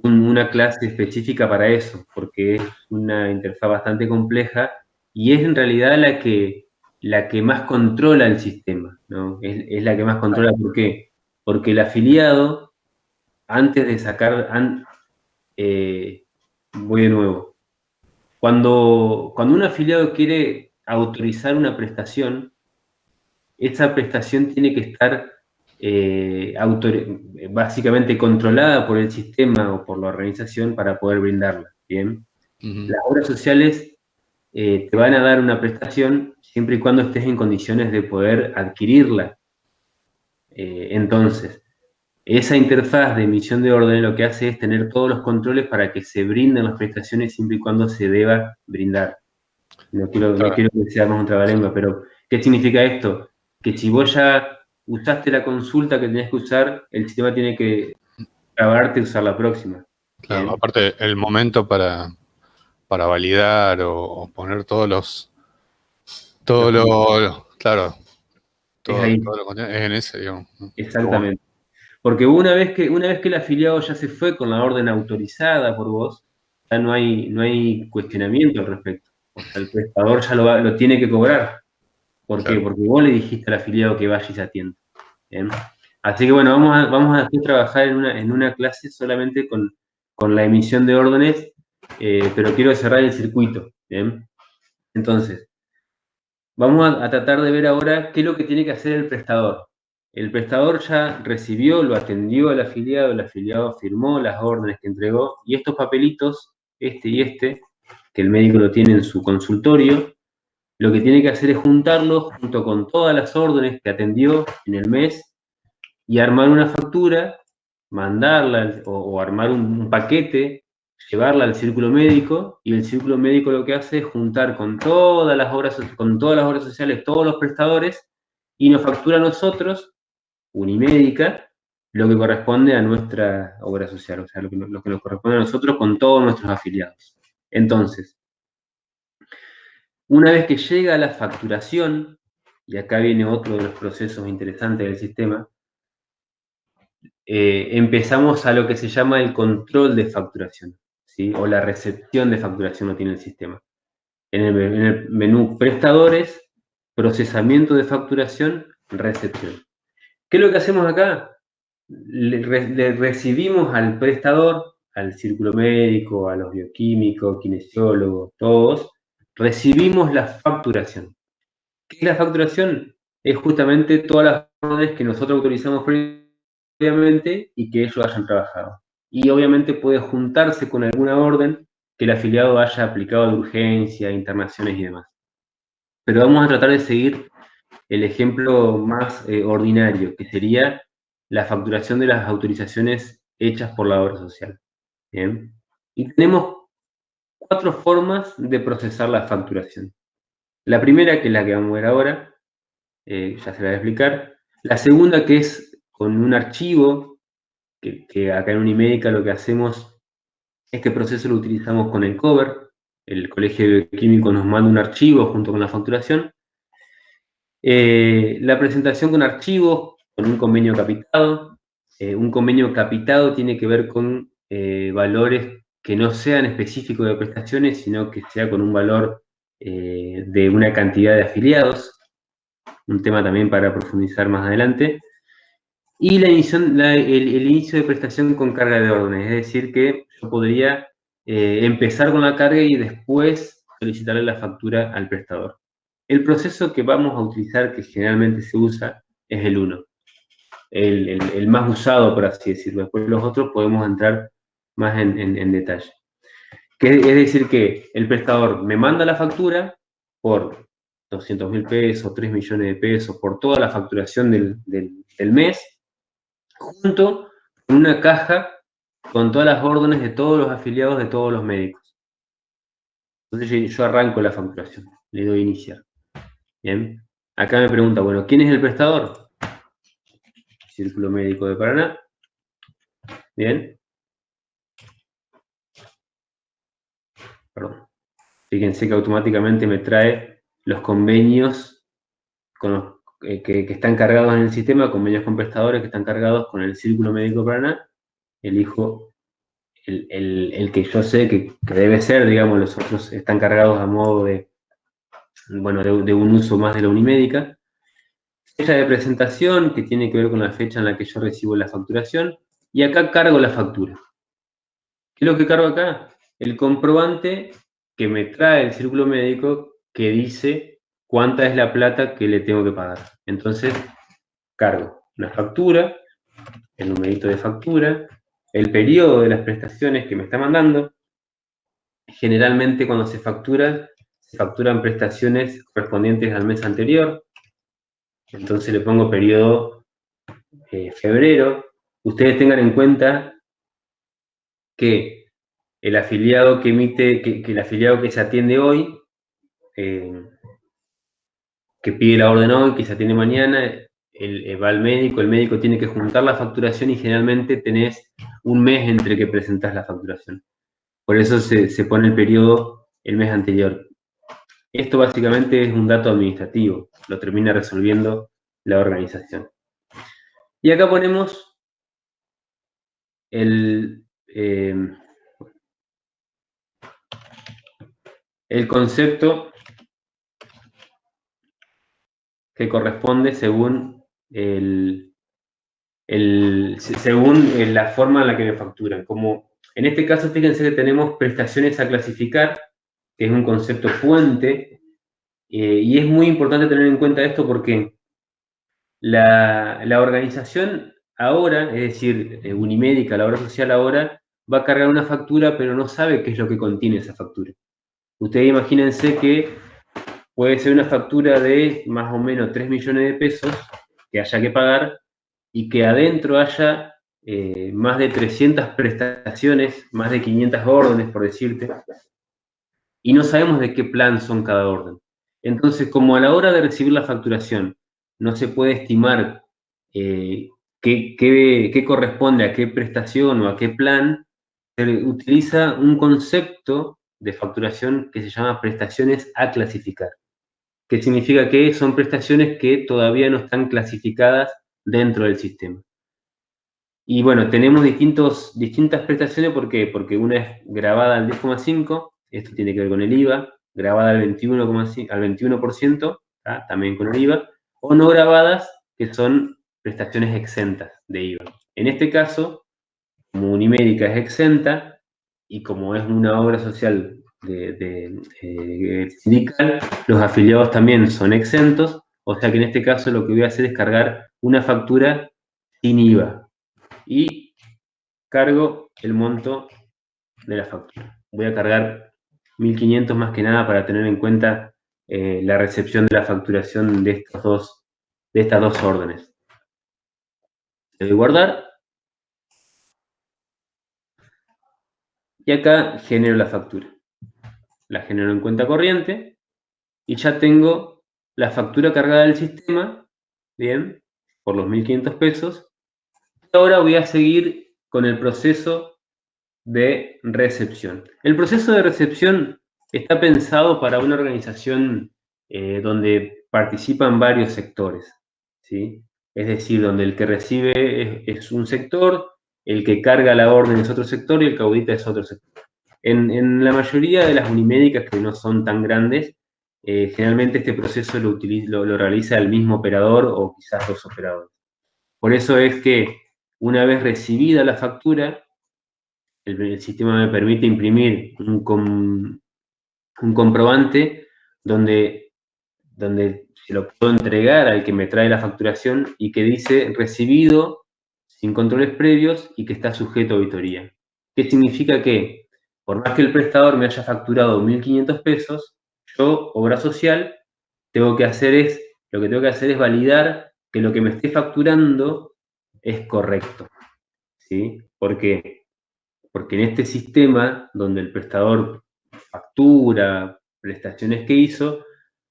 una clase específica para eso, porque es una interfaz bastante compleja y es en realidad la que más controla el sistema, ¿no? Es la que más controla. ¿Por qué? Porque el afiliado, antes de sacar, voy de nuevo, cuando un afiliado quiere autorizar una prestación, esa prestación tiene que estar básicamente controlada por el sistema o por la organización para poder brindarla. ¿Bien? Ujú. Las obras sociales te van a dar una prestación siempre y cuando estés en condiciones de poder adquirirla. Entonces, esa interfaz de emisión de órdenes lo que hace es tener todos los controles para que se brinden las prestaciones siempre y cuando se deba brindar. No quiero que seamos un trabalengua, pero ¿qué significa esto? Que si vos ya usaste la consulta que tenías que usar, el sistema tiene que grabarte y usar la próxima. Claro, ¿Bien? aparte el momento para validar o poner claro, Es ahí, todo lo contenido es en ese, digamos. ¿No? exactamente. Porque una vez que el afiliado ya se fue con la orden autorizada por vos, ya no hay cuestionamiento al respecto. O sea, el prestador ya lo tiene que cobrar. ¿Por qué? Claro. Porque vos le dijiste al afiliado que vaya y se atienda. ¿Bien? Así que bueno, vamos a después trabajar en una clase solamente con la emisión de órdenes, pero quiero cerrar el circuito. ¿Bien? Entonces, vamos a tratar de ver ahora qué es lo que tiene que hacer el prestador. El prestador ya recibió, lo atendió el afiliado firmó las órdenes que entregó, y estos papelitos, este y este, que el médico lo tiene en su consultorio, lo que tiene que hacer es juntarlos junto con todas las órdenes que atendió en el mes y armar una factura, mandarla o armar un paquete, llevarla al círculo médico, y el círculo médico lo que hace es juntar con todas las obras sociales, todos los prestadores, y nos factura a nosotros, Unimédica, lo que corresponde a nuestra obra social, o sea, lo que nos corresponde a nosotros con todos nuestros afiliados. Entonces, una vez que llega la facturación, y acá viene otro de los procesos interesantes del sistema, empezamos a lo que se llama el control de facturación, ¿sí? O la recepción de facturación lo tiene el sistema. En el menú prestadores, procesamiento de facturación, recepción. ¿Qué es lo que hacemos acá? Le recibimos al prestador, al círculo médico, a los bioquímicos, kinesiólogos, todos, recibimos la facturación. ¿Qué es la facturación? Es justamente todas las órdenes que nosotros autorizamos previamente y que ellos hayan trabajado. Y obviamente puede juntarse con alguna orden que el afiliado haya aplicado de urgencia, internaciones y demás. Pero vamos a tratar de seguir el ejemplo más ordinario, que sería la facturación de las autorizaciones hechas por la obra social. ¿Bien? Y tenemos 4 formas de procesar la facturación. La primera, que es la que vamos a ver ahora, ya se la voy a explicar. La segunda, que es con un archivo, que acá en Unimédica lo que hacemos, este proceso lo utilizamos con el cover. El Colegio de Bioquímicos nos manda un archivo junto con la facturación. La presentación con archivos, con un convenio capitado. Un convenio capitado tiene que ver con valores que no sean específicos de prestaciones, sino que sea con un valor de una cantidad de afiliados. Un tema también para profundizar más adelante. Y el inicio de prestación con carga de órdenes, es decir, que yo podría empezar con la carga y después solicitarle la factura al prestador. El proceso que vamos a utilizar, que generalmente se usa, es el 1. El más usado, por así decirlo. Después los otros podemos entrar más en detalle. Es decir, que el prestador me manda la factura por 200.000 pesos, 3 millones de pesos, por toda la facturación del mes, junto con una caja con todas las órdenes de todos los afiliados de todos los médicos. Entonces yo arranco la facturación, le doy iniciar. Bien. Acá me pregunta, bueno, ¿quién es el prestador? Círculo Médico de Paraná. Bien. Perdón. Fíjense que automáticamente me trae los convenios con los, que están cargados en el sistema, convenios con prestadores que están cargados con el Círculo Médico de Paraná. Elijo el que yo sé que debe ser, digamos, los otros están cargados a modo de, bueno, de un uso más de la Unimédica. Fecha de presentación, que tiene que ver con la fecha en la que yo recibo la facturación, y acá cargo la factura. ¿Qué es lo que cargo acá? El comprobante que me trae el Círculo Médico que dice cuánta es la plata que le tengo que pagar. Entonces, cargo la factura, el numerito de factura, el periodo de las prestaciones que me está mandando. Generalmente cuando se facturan prestaciones correspondientes al mes anterior. Entonces le pongo periodo febrero. Ustedes tengan en cuenta que el afiliado que emite, que el afiliado que se atiende hoy, que pide la orden hoy, que se atiende mañana, va al médico, el médico tiene que juntar la facturación y generalmente tenés un mes entre que presentás la facturación. Por eso se pone el periodo el mes anterior. Esto básicamente es un dato administrativo, lo termina resolviendo la organización. Y acá ponemos el concepto que corresponde según según la forma en la que me facturan. Como en este caso, fíjense que tenemos prestaciones a clasificar, que es un concepto fuente, y es muy importante tener en cuenta esto porque la organización ahora, es decir, Unimédica, la obra social ahora, va a cargar una factura, pero no sabe qué es lo que contiene esa factura. Ustedes imagínense que puede ser una factura de más o menos 3 millones de pesos que haya que pagar y que adentro haya más de 300 prestaciones, más de 500 órdenes, por decirte, y no sabemos de qué plan son cada orden. Entonces, como a la hora de recibir la facturación no se puede estimar qué corresponde a qué prestación o a qué plan, se utiliza un concepto de facturación que se llama prestaciones a clasificar, que significa que son prestaciones que todavía no están clasificadas dentro del sistema. Y bueno, tenemos distintas prestaciones, ¿por qué? Porque una es grabada al 10,5, esto tiene que ver con el IVA, grabada al 21%, ¿tá? También con el IVA, o no grabadas, que son prestaciones exentas de IVA. En este caso, como Unimédica es exenta, y como es una obra social sindical, los afiliados también son exentos, o sea que en este caso lo que voy a hacer es cargar una factura sin IVA. Y cargo el monto de la factura. Voy a cargar 1.500 más que nada para tener en cuenta la recepción de la facturación de estas dos órdenes. Le doy guardar. Y acá genero la factura. La genero en cuenta corriente. Y ya tengo la factura cargada del sistema. Bien, por los 1.500 pesos. Y ahora voy a seguir con el proceso de recepción. El proceso de recepción está pensado para una organización donde participan varios sectores, ¿sí? Es decir, donde el que recibe es un sector, el que carga la orden es otro sector y el que audita es otro sector. En la mayoría de las unimédicas que no son tan grandes, generalmente este proceso lo realiza el mismo operador o quizás dos operadores. Por eso es que una vez recibida la factura, el sistema me permite imprimir un comprobante donde se lo puedo entregar al que me trae la facturación y que dice recibido sin controles previos y que está sujeto a auditoría. ¿Qué significa? Que por más que el prestador me haya facturado 1.500 pesos, yo, obra social, lo que tengo que hacer es validar que lo que me esté facturando es correcto, ¿sí? ¿Por qué? Porque en este sistema, donde el prestador factura prestaciones que hizo,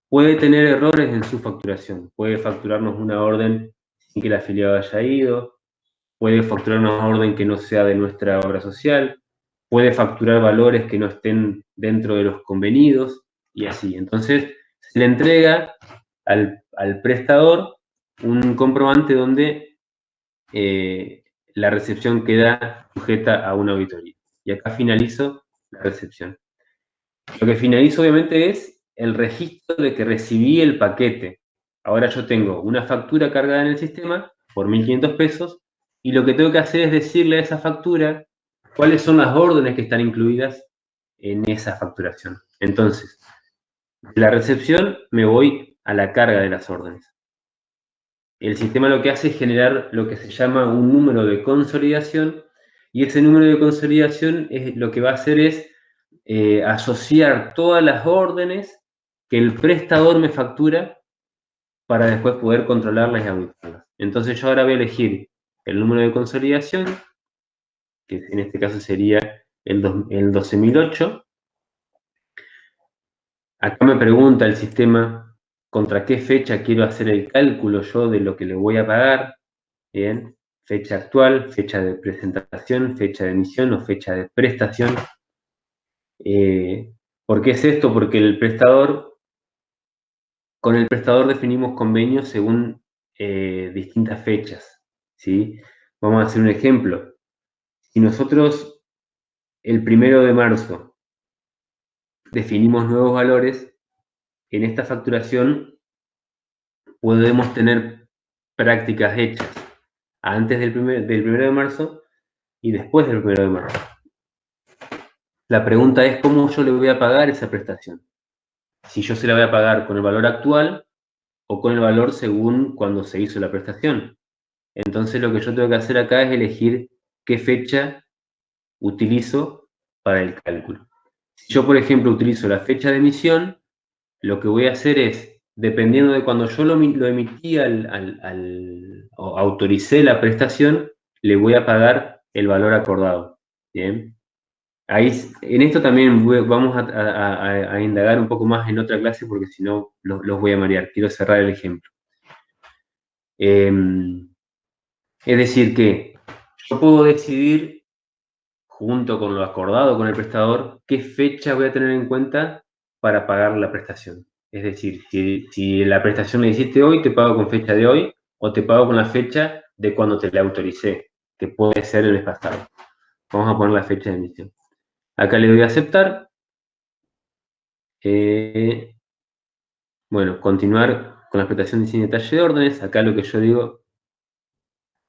puede tener errores en su facturación. Puede facturarnos una orden sin que el afiliado haya ido, puede facturarnos una orden que no sea de nuestra obra social, puede facturar valores que no estén dentro de los convenidos y así. Entonces, se le entrega al prestador un comprobante donde la recepción queda sujeta a una auditoría. Y acá finalizo la recepción. Lo que finalizo, obviamente, es el registro de que recibí el paquete. Ahora yo tengo una factura cargada en el sistema por 1.500 pesos y lo que tengo que hacer es decirle a esa factura cuáles son las órdenes que están incluidas en esa facturación. Entonces, de la recepción me voy a la carga de las órdenes. El sistema lo que hace es generar lo que se llama un número de consolidación y ese número de consolidación lo que va a hacer es asociar todas las órdenes que el prestador me factura para después poder controlarlas y auditarlas. Entonces yo ahora voy a elegir el número de consolidación, que en este caso sería el 12.008. Acá me pregunta el sistema contra qué fecha quiero hacer el cálculo yo de lo que le voy a pagar. Bien, fecha actual, fecha de presentación, fecha de emisión o fecha de prestación. ¿Por qué es esto? Porque con el prestador definimos convenios según distintas fechas, ¿sí? Vamos a hacer un ejemplo. Si nosotros el 1 de marzo definimos nuevos valores, en esta facturación podemos tener prácticas hechas antes del 1 de marzo y después del 1 de marzo. La pregunta es cómo yo le voy a pagar esa prestación. Si yo se la voy a pagar con el valor actual o con el valor según cuando se hizo la prestación. Entonces lo que yo tengo que hacer acá es elegir qué fecha utilizo para el cálculo. Si yo, por ejemplo, utilizo la fecha de emisión, lo que voy a hacer es, dependiendo de cuando yo lo emití o autoricé la prestación, le voy a pagar el valor acordado. ¿Bien? Ahí, en esto también vamos a indagar un poco más en otra clase porque si no los voy a marear. Quiero cerrar el ejemplo. Es decir que yo puedo decidir, junto con lo acordado con el prestador, qué fecha voy a tener en cuenta para pagar la prestación. Es decir, si la prestación la hiciste hoy, te pago con fecha de hoy o te pago con la fecha de cuando te la autoricé, que puede ser el mes pasado. Vamos a poner la fecha de emisión. Acá le doy a aceptar. Bueno, continuar con la prestación de diseño y detalle de órdenes. Acá lo que yo digo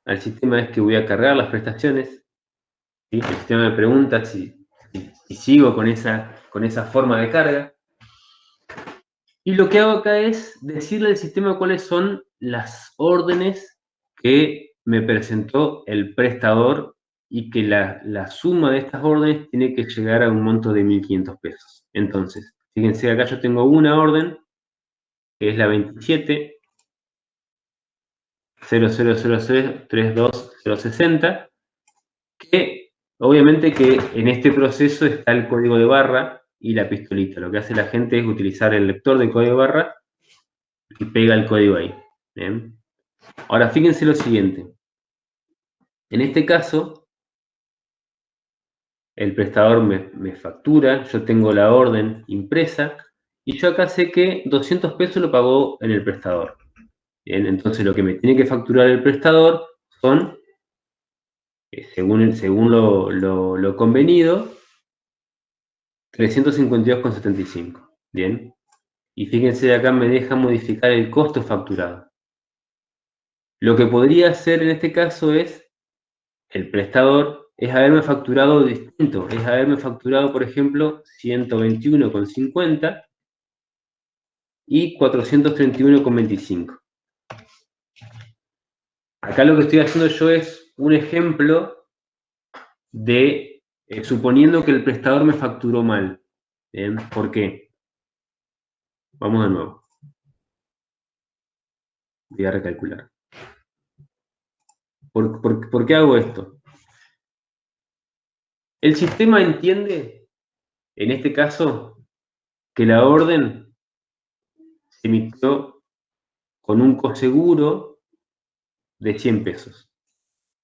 al sistema es que voy a cargar las prestaciones. ¿Sí? El sistema me pregunta si sigo con esa forma de carga. Y lo que hago acá es decirle al sistema cuáles son las órdenes que me presentó el prestador y que la suma de estas órdenes tiene que llegar a un monto de 1.500 pesos. Entonces, fíjense, acá yo tengo una orden, que es la 27 000032060, que obviamente que en este proceso está el código de barra y la pistolita. Lo que hace la gente es utilizar el lector de código de barra y pega el código ahí. ¿Bien? Ahora, fíjense lo siguiente. En este caso, el prestador me factura, yo tengo la orden impresa, y yo acá sé que 200 pesos lo pagó en el prestador. Bien, entonces lo que me tiene que facturar el prestador son, según lo convenido, 352,75. Bien. Y fíjense, acá me deja modificar el costo facturado. Lo que podría hacer en este caso es el prestador es haberme facturado distinto. Es haberme facturado, por ejemplo, 121,50 y 431,25. Acá lo que estoy haciendo yo es un ejemplo de suponiendo que el prestador me facturó mal. ¿Bien? ¿Por qué? Vamos de nuevo. Voy a recalcular. ¿Por qué hago esto? El sistema entiende, en este caso, que la orden se emitió con un coseguro de 100 pesos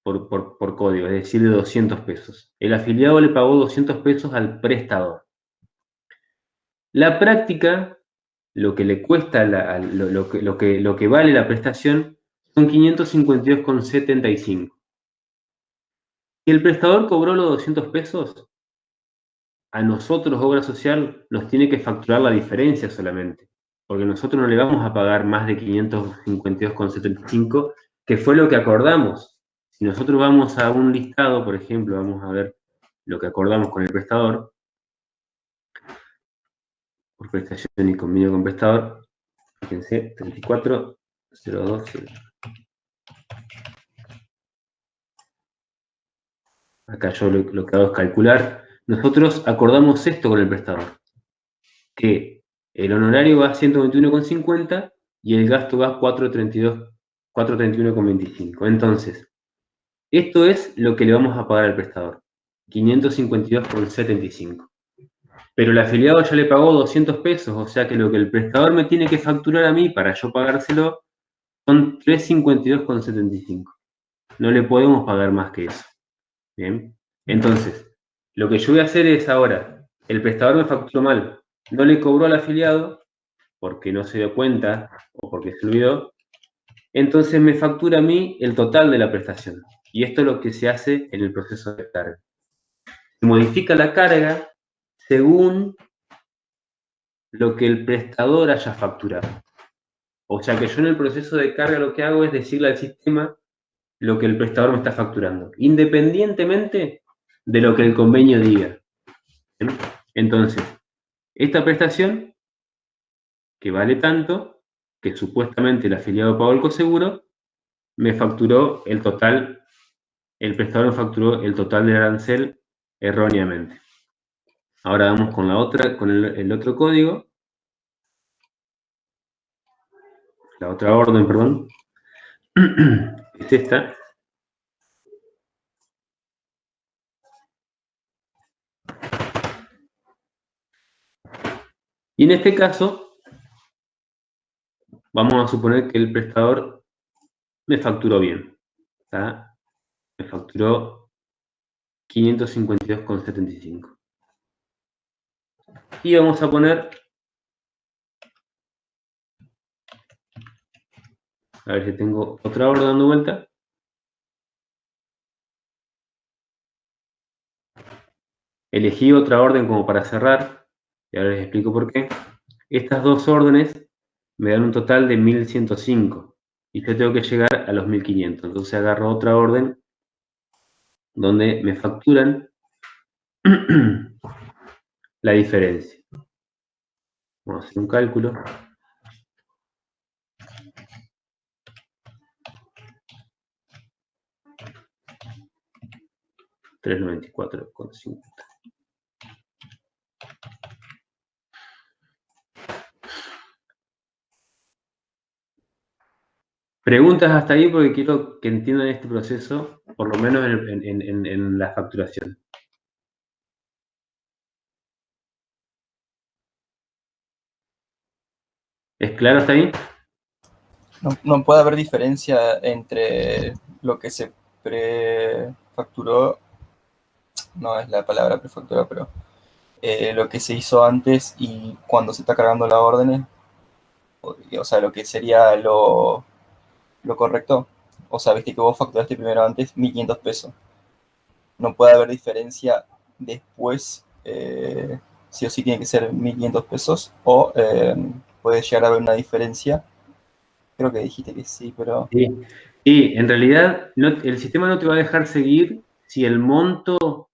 por código, es decir, de 200 pesos. El afiliado le pagó 200 pesos al prestador. La práctica, lo que le cuesta, lo que vale la prestación, son 552,75. Si el prestador cobró los 200 pesos, a nosotros, Obra Social, nos tiene que facturar la diferencia solamente, porque nosotros no le vamos a pagar más de 552,75, que fue lo que acordamos. Si nosotros vamos a un listado, por ejemplo, vamos a ver lo que acordamos con el prestador, por prestación y convenio con prestador, fíjense, 34.02. Acá yo lo que hago es calcular. Nosotros acordamos esto con el prestador, que el honorario va a 121,50 y el gasto va a 431,25. Entonces, esto es lo que le vamos a pagar al prestador, 552,75. Pero el afiliado ya le pagó 200 pesos, o sea que lo que el prestador me tiene que facturar a mí para yo pagárselo son 352,75. No le podemos pagar más que eso. Bien, entonces, lo que yo voy a hacer es ahora, el prestador me facturó mal, no le cobró al afiliado, porque no se dio cuenta o porque se olvidó, entonces me factura a mí el total de la prestación. Y esto es lo que se hace en el proceso de carga. Se modifica la carga según lo que el prestador haya facturado. O sea que yo en el proceso de carga lo que hago es decirle al sistema lo que el prestador me está facturando, independientemente de lo que el convenio diga. ¿Bien? Entonces, esta prestación, que vale tanto, que supuestamente el afiliado pagó el coseguro, me facturó el total, el prestador me facturó el total del arancel erróneamente. Ahora vamos con la otra, con el otro código, la otra orden, perdón, es esta. Y en este caso, vamos a suponer que el prestador me facturó bien. ¿Está? Me facturó 552,75. Y vamos a poner, a ver si tengo otra orden dando vuelta. Elegí otra orden como para cerrar, y ahora les explico por qué. Estas dos órdenes me dan un total de 1105, y yo tengo que llegar a los 1500. Entonces agarro otra orden donde me facturan la diferencia. Vamos a hacer un cálculo. $394,50. Preguntas hasta ahí porque quiero que entiendan este proceso, por lo menos en la facturación. ¿Es claro hasta ahí? No puede haber diferencia entre lo que se prefacturó, no es la palabra prefacturó, pero lo que se hizo antes y cuando se está cargando la orden, o sea, lo que sería lo correcto. O sea, viste que vos facturaste primero antes 1.500 pesos. No puede haber diferencia después, sí o sí tiene que ser 1.500 pesos, o puede llegar a haber una diferencia. Creo que dijiste que sí, pero... Sí, en realidad el sistema no te va a dejar seguir si el monto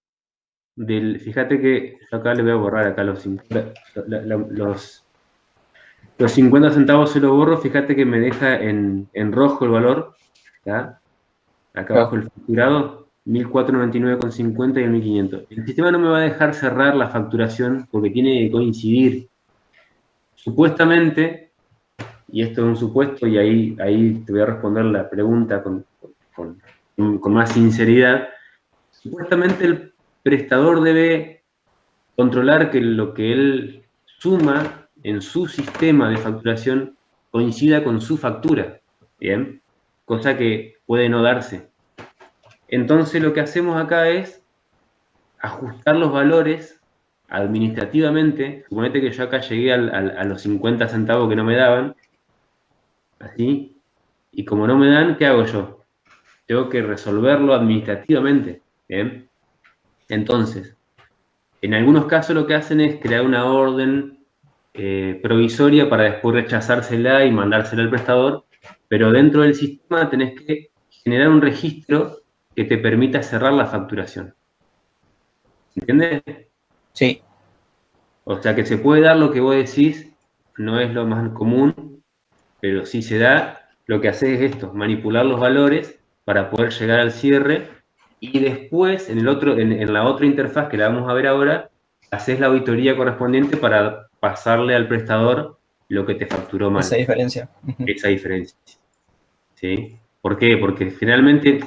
fíjate que yo acá le voy a borrar acá los 50 centavos se lo borro, fíjate que me deja en rojo el valor, ¿ya? Acá abajo el facturado, 1.499,50 y el 1.500. El sistema no me va a dejar cerrar la facturación porque tiene que coincidir. Supuestamente, y esto es un supuesto, y ahí te voy a responder la pregunta con más sinceridad, supuestamente el prestador debe controlar que lo que él suma en su sistema de facturación coincida con su factura, ¿bien? Cosa que puede no darse. Entonces lo que hacemos acá es ajustar los valores administrativamente. Suponete que yo acá llegué a los 50 centavos que no me daban, así, y como no me dan, ¿qué hago yo? Tengo que resolverlo administrativamente, ¿bien? Entonces, en algunos casos lo que hacen es crear una orden provisoria para después rechazársela y mandársela al prestador, pero dentro del sistema tenés que generar un registro que te permita cerrar la facturación. ¿Entiendes? Sí. O sea que se puede dar lo que vos decís, no es lo más común, pero si se da, lo que haces es esto, manipular los valores para poder llegar al cierre y después en la otra interfaz que la vamos a ver ahora, haces la auditoría correspondiente para pasarle al prestador lo que te facturó mal. Esa diferencia. Esa diferencia. ¿Sí? ¿Por qué? Porque generalmente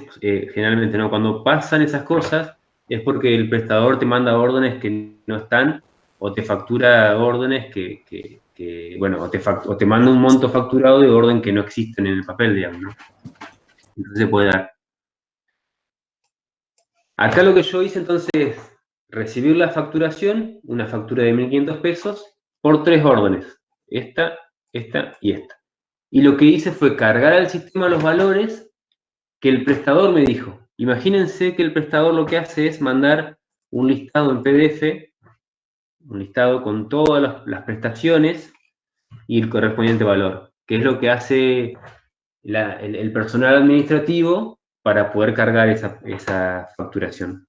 no, cuando pasan esas cosas es porque el prestador te manda órdenes que no están o te factura órdenes o te manda un monto facturado de orden que no existen en el papel, digamos, ¿no? Entonces se puede dar. Acá lo que yo hice entonces es recibir la facturación, una factura de 1.500 pesos, por 3 órdenes. Esta, esta y esta. Y lo que hice fue cargar al sistema los valores que el prestador me dijo. Imagínense que el prestador lo que hace es mandar un listado en PDF, un listado con todas las prestaciones y el correspondiente valor, que es lo que hace el personal administrativo para poder cargar esa facturación.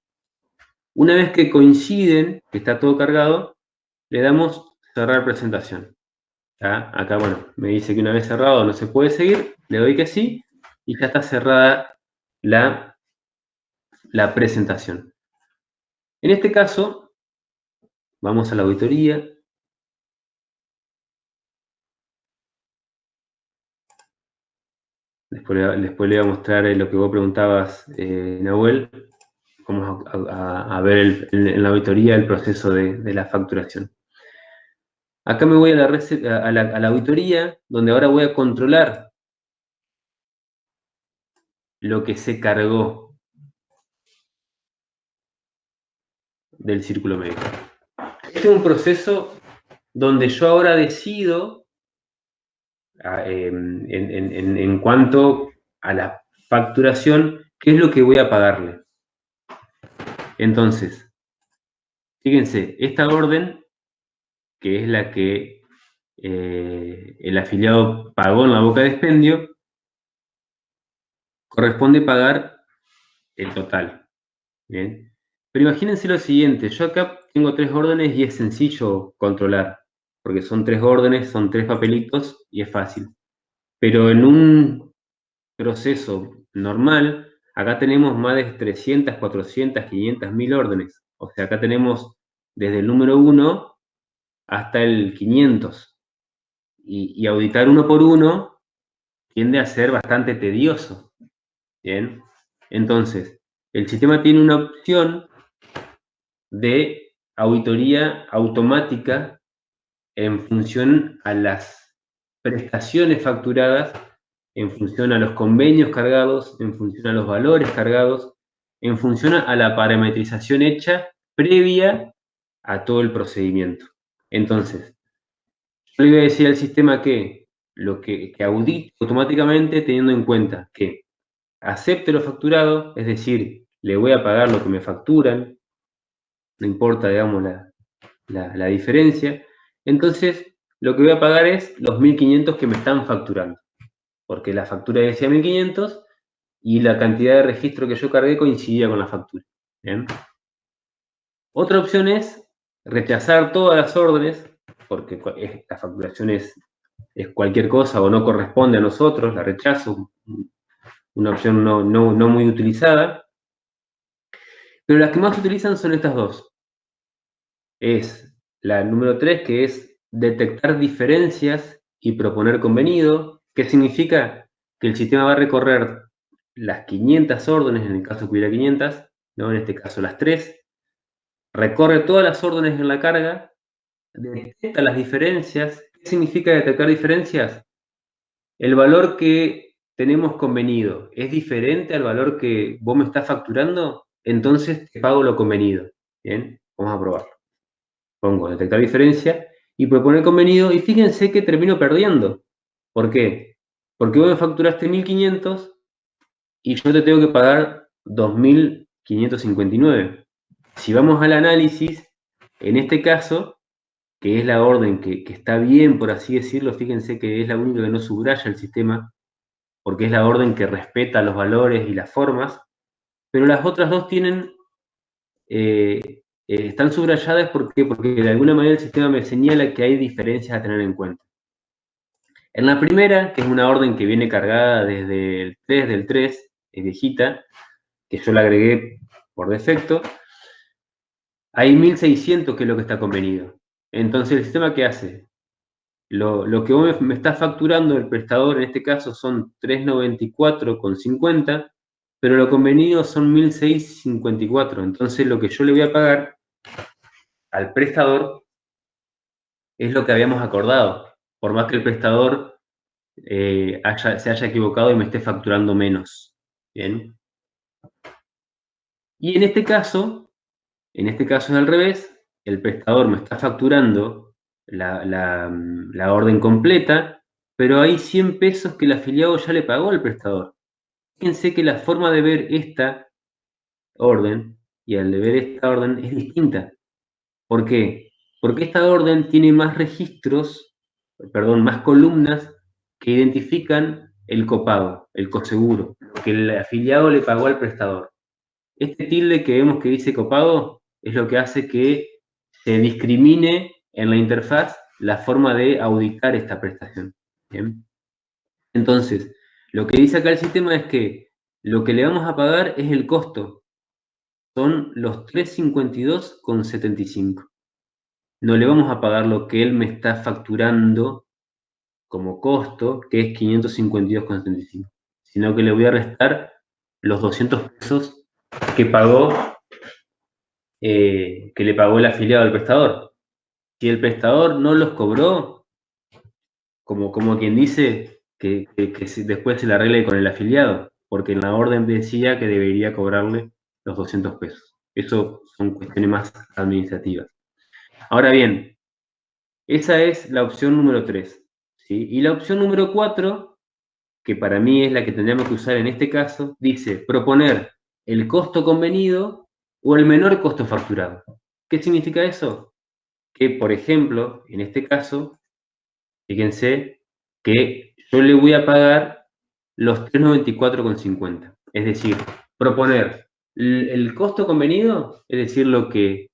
Una vez que coinciden, que está todo cargado, le damos cerrar presentación. ¿Ya? Acá, bueno, me dice que una vez cerrado no se puede seguir, le doy que sí, y ya está cerrada la presentación. En este caso, vamos a la auditoría. Después le voy a mostrar lo que vos preguntabas, Nahuel. Vamos a ver en la auditoría el proceso de la facturación. Acá me voy a la auditoría, donde ahora voy a controlar lo que se cargó del círculo médico. Este es un proceso donde yo ahora decido, en cuanto a la facturación, qué es lo que voy a pagarle. Entonces, fíjense, esta orden, que es la que el afiliado pagó en la boca de expendio, corresponde pagar el total. ¿Bien? Pero imagínense lo siguiente, yo acá tengo 3 órdenes y es sencillo controlar, porque son 3 órdenes, son 3 papelitos y es fácil. Pero en un proceso normal, acá tenemos más de 300, 400, 500, 1000 órdenes. O sea, acá tenemos desde el número 1 hasta el 500. Y auditar uno por uno tiende a ser bastante tedioso. ¿Bien? Entonces, el sistema tiene una opción de auditoría automática en función a las prestaciones facturadas, en función a los convenios cargados, en función a los valores cargados, en función a la parametrización hecha previa a todo el procedimiento. Entonces, yo le voy a decir al sistema que audite automáticamente teniendo en cuenta que acepte lo facturado, es decir, le voy a pagar lo que me facturan, no importa, digamos, la diferencia. Entonces, lo que voy a pagar es los 1.500 que me están facturando, porque la factura decía 1.500 y la cantidad de registro que yo cargué coincidía con la factura. ¿Bien? Otra opción es rechazar todas las órdenes, porque la facturación es cualquier cosa o no corresponde a nosotros, la rechazo, una opción no muy utilizada. Pero las que más se utilizan son estas dos. Es la número 3, que es detectar diferencias y proponer convenido. ¿Qué significa? Que el sistema va a recorrer las 500 órdenes, en el caso que hubiera 500, ¿no? En este caso las 3, recorre todas las órdenes en la carga, detecta las diferencias. ¿Qué significa detectar diferencias? El valor que tenemos convenido es diferente al valor que vos me estás facturando, entonces te pago lo convenido. Bien, vamos a probarlo. Pongo detectar diferencia y proponer convenido, y fíjense que termino perdiendo. ¿Por qué? Porque vos me facturaste 1.500 y yo te tengo que pagar 2.559. Si vamos al análisis, en este caso, que es la orden que está bien, por así decirlo, fíjense que es la única que no subraya el sistema, porque es la orden que respeta los valores y las formas, pero las otras dos tienen, están subrayadas. ¿Por qué? Porque de alguna manera el sistema me señala que hay diferencias a tener en cuenta. En la primera, que es una orden que viene cargada desde el 3 del 3, es viejita, que yo la agregué por defecto, hay 1.600, que es lo que está convenido. Entonces, ¿el sistema qué hace? Lo que vos me estás facturando el prestador, en este caso, son 394,50, pero lo convenido son 1.654. Entonces, lo que yo le voy a pagar al prestador es lo que habíamos acordado, por más que el prestador se haya equivocado y me esté facturando menos. ¿Bien? Y en este caso es al revés, el prestador me está facturando la orden completa, pero hay 100 pesos que el afiliado ya le pagó al prestador. Fíjense que la forma de ver esta orden y al de ver esta orden es distinta. ¿Por qué? Porque esta orden tiene más registros, más columnas que identifican el copago, el coseguro, lo que el afiliado le pagó al prestador. Este tilde que vemos que dice copago es lo que hace que se discrimine en la interfaz la forma de auditar esta prestación. ¿Bien? Entonces, lo que dice acá el sistema es que lo que le vamos a pagar es el costo. Son los 352,75. No le vamos a pagar lo que él me está facturando como costo, que es 552,75, sino que le voy a restar los 200 pesos que le pagó el afiliado al prestador. Si el prestador no los cobró, como quien dice que después se le arregle con el afiliado, porque en la orden decía que debería cobrarle los 200 pesos. Eso son cuestiones más administrativas. Ahora bien, esa es la opción número 3. ¿Sí? Y la opción número 4, que para mí es la que tendríamos que usar en este caso, dice proponer el costo convenido o el menor costo facturado. ¿Qué significa eso? Que, por ejemplo, en este caso, fíjense que yo le voy a pagar los 394,50. Es decir, proponer el costo convenido, es decir, lo que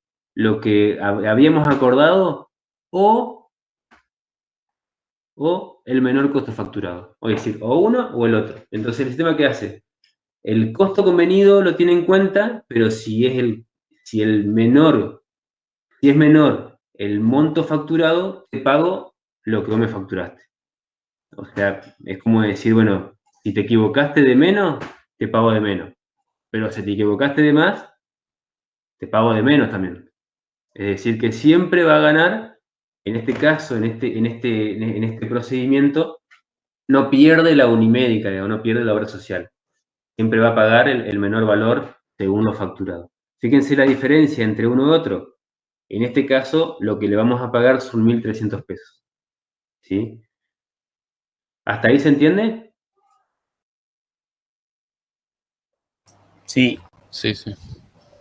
habíamos acordado, o el menor costo facturado. O decir, o uno o el otro. Entonces, el sistema, ¿qué hace? El costo convenido lo tiene en cuenta, pero si es menor el monto facturado, te pago lo que vos me facturaste. O sea, es como decir, bueno, si te equivocaste de menos, te pago de menos. Pero si te equivocaste de más, te pago de menos también. Es decir, que siempre va a ganar, en este caso, en este procedimiento, no pierde la unimédica, no pierde la obra social. Siempre va a pagar el menor valor según lo facturado. Fíjense la diferencia entre uno y otro. En este caso, lo que le vamos a pagar son 1.300 pesos. ¿Sí? ¿Hasta ahí se entiende? Sí. Sí, sí.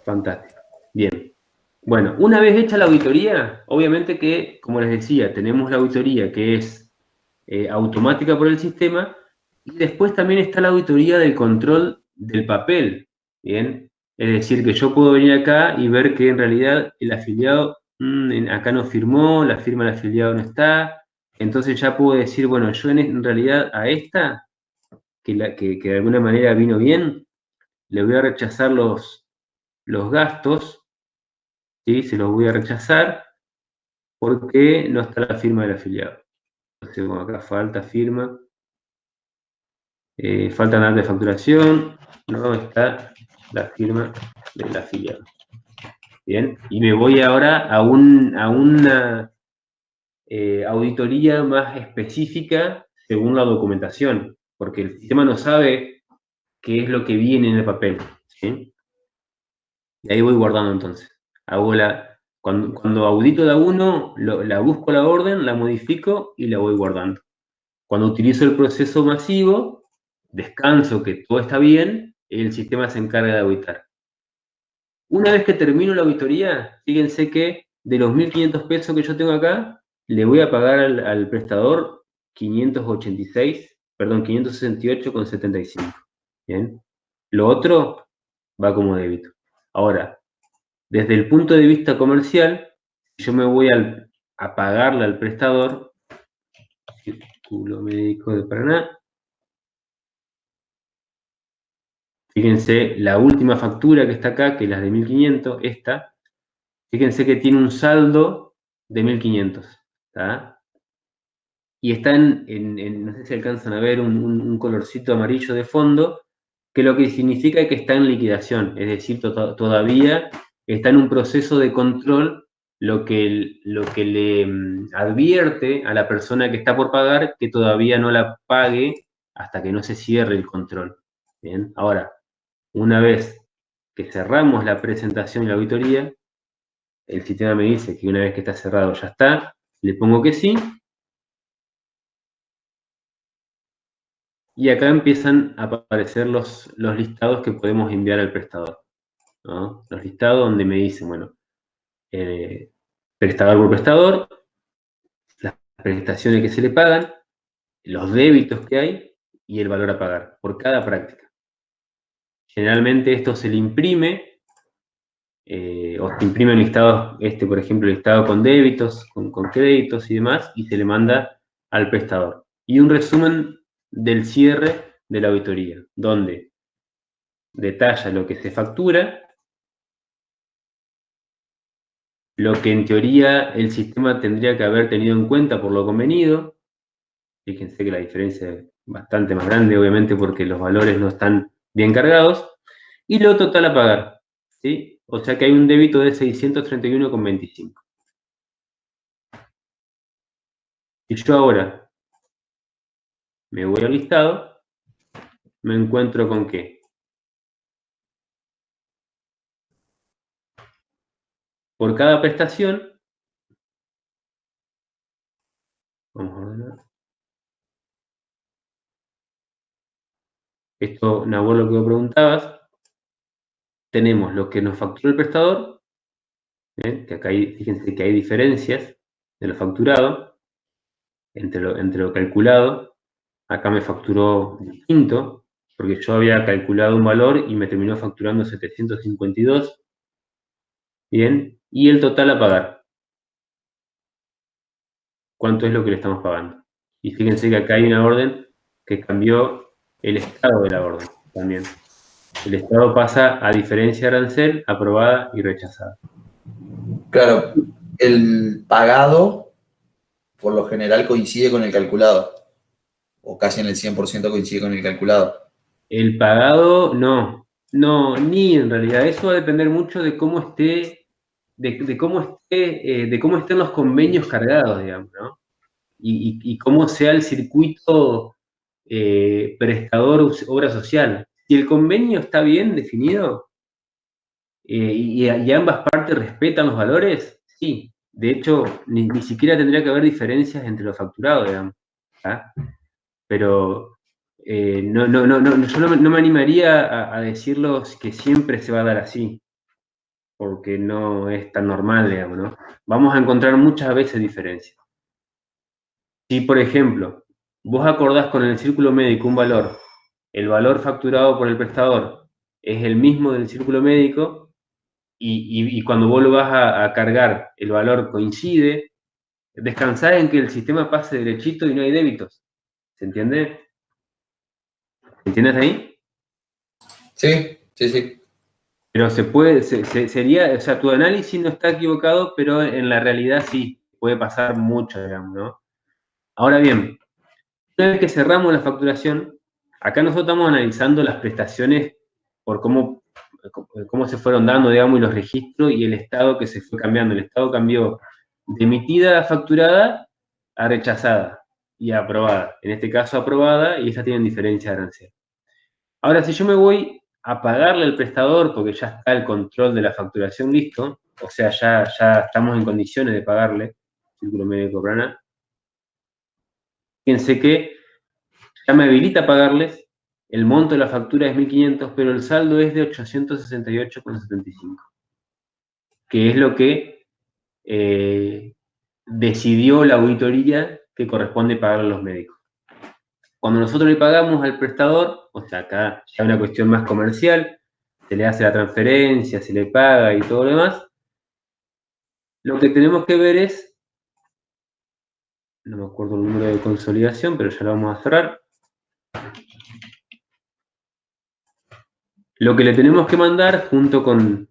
Fantástico. Bien. Bueno, una vez hecha la auditoría, obviamente que, como les decía, tenemos la auditoría que es automática por el sistema, y después también está la auditoría del control del papel. Bien. Es decir, que yo puedo venir acá y ver que en realidad el afiliado acá no firmó, la firma del afiliado no está. Entonces ya puedo decir, bueno, yo en realidad a esta, que de alguna manera vino bien, le voy a rechazar los gastos, ¿sí? Se los voy a rechazar porque no está la firma del afiliado. Entonces, bueno, acá falta firma. Falta nada de facturación, no está la firma del afiliado. Bien, y me voy ahora a una auditoría más específica según la documentación, porque el sistema no sabe qué es lo que viene en el papel. ¿Sí? Y ahí voy guardando entonces. Cuando audito la 1, la busco la orden, la modifico y la voy guardando. Cuando utilizo el proceso masivo, descanso que todo está bien, el sistema se encarga de auditar. Una vez que termino la auditoría, fíjense que de los 1.500 pesos que yo tengo acá, le voy a pagar al prestador 568,75. ¿Bien? Lo otro va como débito. Ahora, desde el punto de vista comercial, yo me voy a pagarle al prestador, Círculo Médico de Paraná. Fíjense, la última factura que está acá, que es la de 1.500, esta, fíjense que tiene un saldo de 1.500, ¿está? Y está no sé si alcanzan a ver un colorcito amarillo de fondo, que lo que significa es que está en liquidación, es decir, todavía está en un proceso de control, lo que le advierte a la persona que está por pagar que todavía no la pague hasta que no se cierre el control. Bien, ahora, una vez que cerramos la presentación y la auditoría, el sistema me dice que una vez que está cerrado ya está, le pongo que sí, y acá empiezan a aparecer los listados que podemos enviar al prestador, ¿no? Los listados donde me dicen, bueno, prestador por prestador, las prestaciones que se le pagan, los débitos que hay y el valor a pagar por cada práctica. Generalmente esto se le imprime, o se imprime el listado, por ejemplo, el listado con débitos, con créditos y demás, y se le manda al prestador. Y un resumen del cierre de la auditoría, donde detalla lo que se factura, lo que en teoría el sistema tendría que haber tenido en cuenta por lo convenido. Fíjense que la diferencia es bastante más grande, obviamente, porque los valores no están bien cargados. Y lo total a pagar, ¿sí? O sea que hay un débito de 631,25. Y yo ahora me voy al listado, me encuentro con que por cada prestación, vamos a ordenar. Esto, Nabor, lo que me preguntabas, tenemos lo que nos facturó el prestador, que acá fíjense que hay diferencias de lo facturado entre lo calculado. Acá me facturó distinto, porque yo había calculado un valor y me terminó facturando 752. Bien, y el total a pagar. ¿Cuánto es lo que le estamos pagando? Y fíjense que acá hay una orden que cambió el estado de la orden también. El estado pasa a diferencia arancel, aprobada y rechazada. Claro, el pagado por lo general coincide con el calculado, o casi en el 100% coincide con el calculado. El pagado, no, ni en realidad. Eso va a depender mucho de cómo esté, de cómo estén los convenios cargados, digamos, ¿no? Y cómo sea el circuito prestador obra social. Si el convenio está bien definido y ambas partes respetan los valores, sí. De hecho, ni siquiera tendría que haber diferencias entre los facturados, digamos. ¿Ah? Pero yo no me animaría a decirlos que siempre se va a dar así, porque no es tan normal, digamos, ¿no? Vamos a encontrar muchas veces diferencias. Si, por ejemplo, vos acordás con el círculo médico un valor, el valor facturado por el prestador es el mismo del círculo médico y cuando vos lo vas a cargar, el valor coincide, descansás en que el sistema pase derechito y no hay débitos. ¿Se entiende? ¿Entiendes ahí? Sí, sí, sí. Pero se puede, sería, o sea, tu análisis no está equivocado, pero en la realidad sí, puede pasar mucho, digamos, ¿no? Ahora bien, una vez que cerramos la facturación, acá nosotros estamos analizando las prestaciones por cómo se fueron dando, digamos, y los registros y el estado que se fue cambiando. El estado cambió de emitida a facturada a rechazada y a aprobada. En este caso aprobada y estas tienen diferencia de arancel. Ahora, si yo me voy a pagarle al prestador porque ya está el control de la facturación listo, o sea, ya estamos en condiciones de pagarle, Círculo Médico Prana, fíjense que ya me habilita a pagarles, el monto de la factura es 1.500, pero el saldo es de 868,75, que es lo que decidió la auditoría que corresponde pagar a los médicos. Cuando nosotros le pagamos al prestador, o sea, acá ya una cuestión más comercial, se le hace la transferencia, se le paga y todo lo demás, lo que tenemos que ver es, no me acuerdo el número de consolidación, pero ya lo vamos a cerrar. Lo que le tenemos que mandar junto con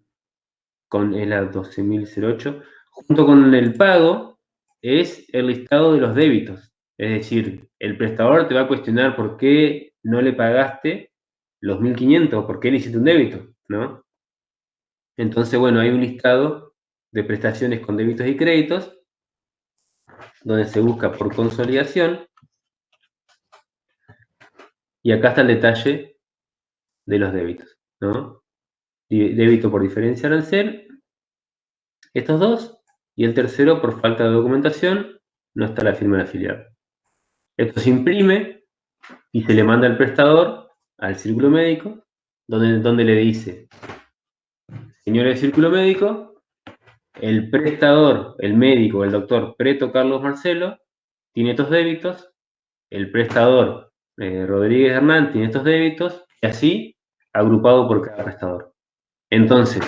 la 12.008, junto con el pago, es el listado de los débitos. Es decir, el prestador te va a cuestionar por qué no le pagaste los 1.500, por qué le hiciste un débito, ¿no? Entonces, bueno, hay un listado de prestaciones con débitos y créditos, donde se busca por consolidación, y acá está el detalle de los débitos, ¿no? Débito por diferencia arancel, estos dos, y el tercero por falta de documentación, no está la firma del afiliado. Esto se imprime y se le manda al prestador, al círculo médico, donde le dice, señor del círculo médico, el prestador, el médico, el doctor Preto Carlos Marcelo, tiene estos débitos, el prestador Rodríguez Hernán tiene estos débitos, y así agrupado por cada prestador. Entonces,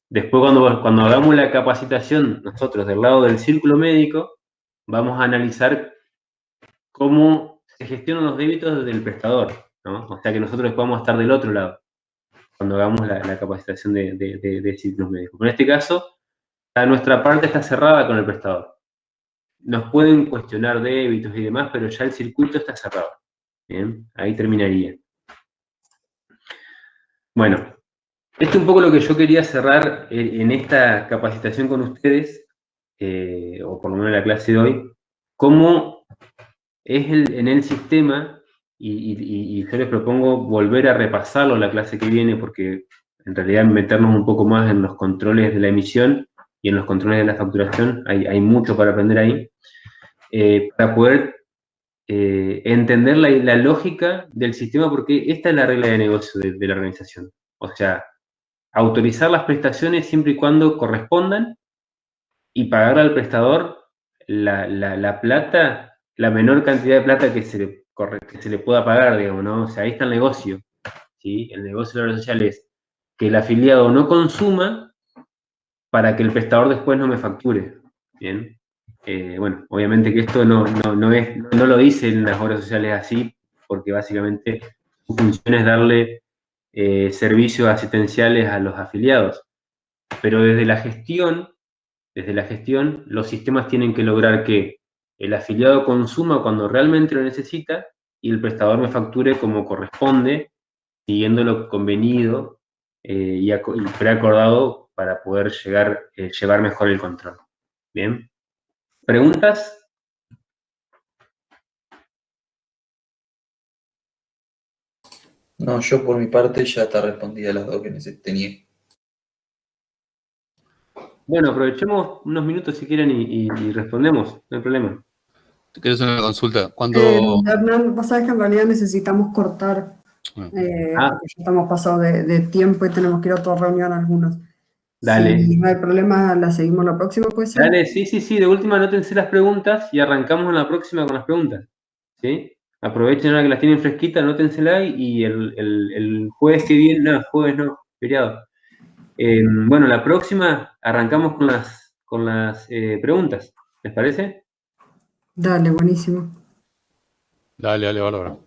después cuando hagamos la capacitación, nosotros del lado del círculo médico, vamos a analizar cómo se gestionan los débitos desde el prestador, ¿no? O sea que nosotros podamos estar del otro lado, cuando hagamos la capacitación de círculos médicos. En este caso, nuestra parte está cerrada con el prestador. Nos pueden cuestionar débitos y demás, pero ya el circuito está cerrado. Bien, ahí terminaría. Bueno, esto es un poco lo que yo quería cerrar en esta capacitación con ustedes, o por lo menos en la clase de hoy, cómo es en el sistema, y yo les propongo volver a repasarlo la clase que viene, porque en realidad meternos un poco más en los controles de la emisión y en los controles de la facturación, hay mucho para aprender ahí, para poder entender la lógica del sistema, porque esta es la regla de negocio de la organización. O sea, autorizar las prestaciones siempre y cuando correspondan y pagar al prestador la plata, la menor cantidad de plata que se le pueda pagar, digamos, ¿no? O sea, ahí está el negocio, ¿sí? El negocio de la obra social es que el afiliado no consuma para que el prestador después no me facture, ¿bien? Bueno, obviamente que esto no lo dicen las obras sociales así, porque básicamente su función es darle servicios asistenciales a los afiliados. Pero desde la gestión, los sistemas tienen que lograr que el afiliado consuma cuando realmente lo necesita y el prestador me facture como corresponde, siguiendo lo convenido y preacordado para poder llevar mejor el control. ¿Bien? ¿Preguntas? No, yo por mi parte ya está respondida las dos que tenía. Bueno, aprovechemos unos minutos si quieren y respondemos, no hay problema. ¿Te quieres hacer una consulta? Cuando... Hernán, vos sabés que en realidad necesitamos cortar, porque ya estamos pasados de tiempo y tenemos que ir a otra reunión algunos. Dale. Si no hay problema, la seguimos la próxima, ¿puede ser? Dale, sí, de última anótense las preguntas y arrancamos en la próxima con las preguntas, ¿sí? Aprovechen ahora que las tienen fresquitas, anótensela y el jueves que viene, no, jueves no, feriado. Bueno, la próxima arrancamos con las preguntas, ¿les parece? Dale, buenísimo. Dale, bárbaro.